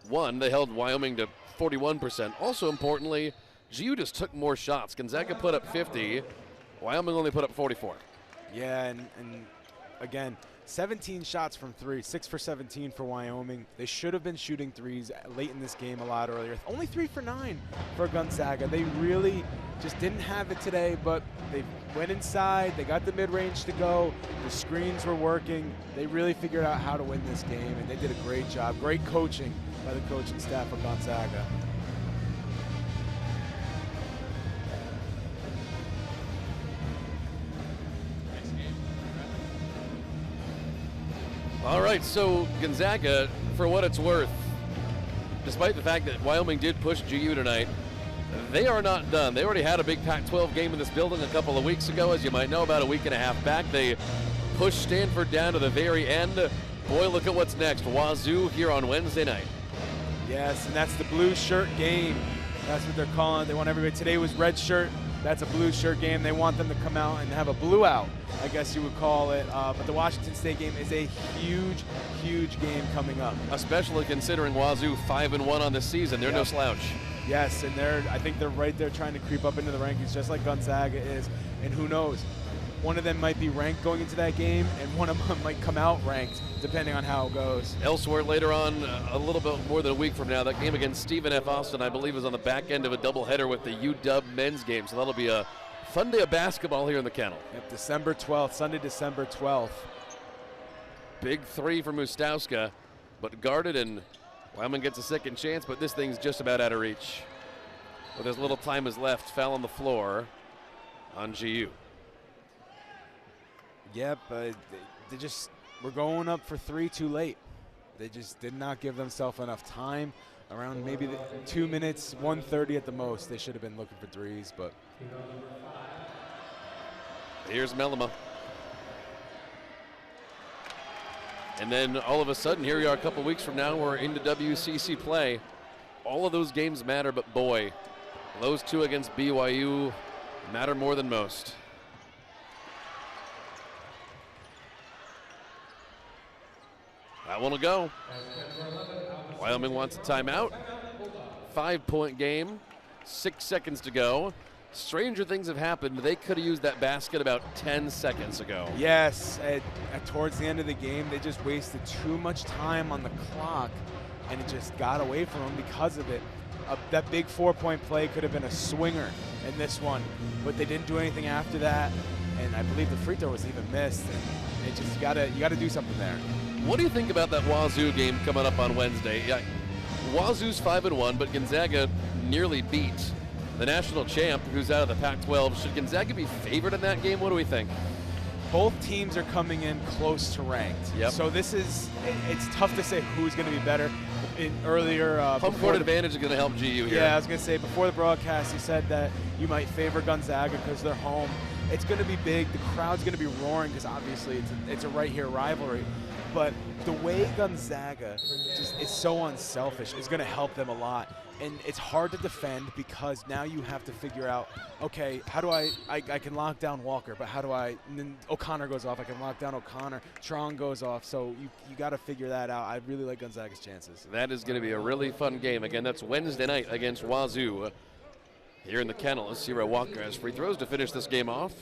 one, they held Wyoming to 41%. Also importantly, GU just took more shots. Gonzaga put up 50. Wyoming only put up 44. Yeah, and again, 17 shots from three, 6 for 17 for Wyoming. They should have been shooting threes late in this game a lot earlier. Only 3 for 9 for Gonzaga. They really just didn't have it today, but they went inside. They got the mid-range to go. The screens were working. They really figured out how to win this game, and they did a great job. Great coaching by the coaching staff of Gonzaga. All right, so Gonzaga, for what it's worth, despite the fact that Wyoming did push GU tonight, they are not done. They already had a big Pac-12 game in this building a couple of weeks ago, as you might know, about a week and a half back. They pushed Stanford down to the very end. Boy, look at what's next. Wazoo here on Wednesday night. Yes, and that's the blue shirt game. That's what they're calling it. They want everybody. Today was red shirt. That's a blue shirt game. They want them to come out and have a blue out, I guess you would call it. But the Washington State game is a huge, huge game coming up. Especially considering Wazoo 5-1 on this season. They're no slouch. Yes, and I think they're right there trying to creep up into the rankings just like Gonzaga is. And who knows? One of them might be ranked going into that game, and one of them might come out ranked, depending on how it goes. Elsewhere later on, a little bit more than a week from now, that game against Stephen F. Austin, I believe, is on the back end of a doubleheader with the UW men's game. So that'll be a fun day of basketball here in the kennel. Yep, December 12th, Sunday, December 12th. Big three for Ustowska, but guarded, and Wyoming gets a second chance, but this thing's just about out of reach. With as little time as left, foul on the floor on GU. Yep, they just were going up for 3 too late. They just did not give themselves enough time. Around maybe the 2 minutes, 1:30 at the most. They should have been looking for threes, but. Here's Mellema. And then all of a sudden, here we are a couple weeks from now, we're into WCC play. All of those games matter, but boy, those two against BYU matter more than most. That one will go. Wyoming wants a timeout. 5-point game, 6 seconds to go. Stranger things have happened. They could have used that basket about 10 seconds ago. Yes, towards the end of the game, they just wasted too much time on the clock, and it just got away from them because of it. That big 4-point play could have been a swinger in this one, but they didn't do anything after that, and I believe the free throw was even missed. And it just you gotta do something there. What do you think about that Wazoo game coming up on Wednesday? Yeah, Wazoo's 5-1, but Gonzaga nearly beat the national champ, who's out of the Pac-12. Should Gonzaga be favored in that game? What do we think? Both teams are coming in close to ranked. Yep. So it's tough to say who's going to be better. Home court advantage is going to help GU here. Yeah, I was going to say, before the broadcast, you said that you might favor Gonzaga because they're home. It's going to be big. The crowd's going to be roaring because obviously it's a right here rivalry. But the way Gonzaga just is so unselfish is going to help them a lot. And it's hard to defend because now you have to figure out, okay, how do I can lock down Walker, but how do and then O'Connor goes off, I can lock down O'Connor, Trong goes off, so you got to figure that out. I really like Gonzaga's chances. That is going to be a really fun game. Again, that's Wednesday night against Wazoo here in the kennel. Let's see where Walker has free throws to finish this game off.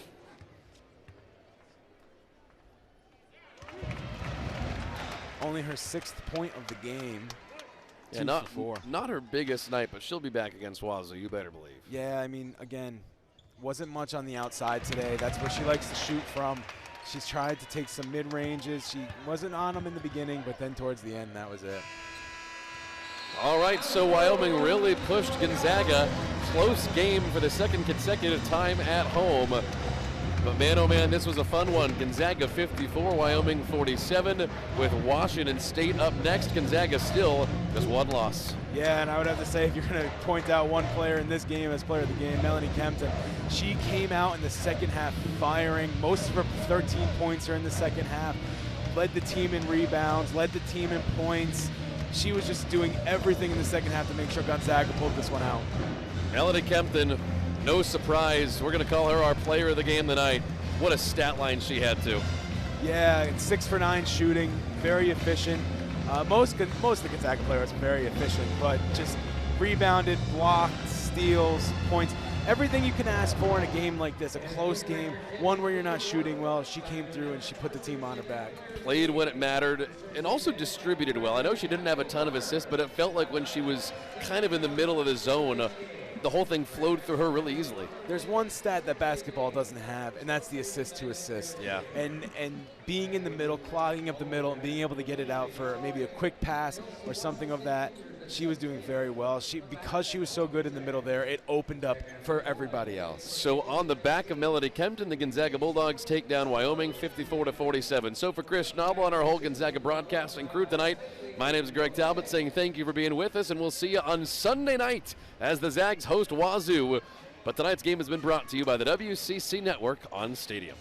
Only her 6th point of the game. Yeah, not her biggest night, but she'll be back against Wazoo, you better believe. Yeah, I mean, again, wasn't much on the outside today. That's where she likes to shoot from. She's tried to take some mid-ranges. She wasn't on them in the beginning, but then towards the end, that was it. All right, so Wyoming really pushed Gonzaga. Close game for the second consecutive time at home. But man, oh man, this was a fun one. Gonzaga 54, Wyoming 47, with Washington State up next. Gonzaga still just one loss. Yeah, and I would have to say, if you're going to point out one player in this game as player of the game, Melanie Kempton, she came out in the second half firing. Most of her 13 points are in the second half. Led the team in rebounds, led the team in points. She was just doing everything in the second half to make sure Gonzaga pulled this one out. Melanie Kempton, no surprise. We're going to call her our player of the game tonight. What a stat line she had, too. Yeah, 6 for 9 shooting, very efficient. Most of the Gonzaga players are very efficient, but just rebounded, blocked, steals, points. Everything you can ask for in a game like this, a close game, one where you're not shooting well. She came through and she put the team on her back. Played when it mattered and also distributed well. I know she didn't have a ton of assists, but it felt like when she was kind of in the middle of the zone, the whole thing flowed through her really easily. There's one stat that basketball doesn't have, and that's the assist to assist. Yeah. And being in the middle, clogging up the middle, and being able to get it out for maybe a quick pass or something of that, she was doing very well. Because she was so good in the middle there, it opened up for everybody else. So on the back of Melody Kempton, the Gonzaga Bulldogs take down Wyoming 54-47. So for Chris Schnabel and our whole Gonzaga broadcasting crew tonight, my name is Greg Talbot saying thank you for being with us, and we'll see you on Sunday night as the Zags host Wazoo. But tonight's game has been brought to you by the WCC Network on Stadium.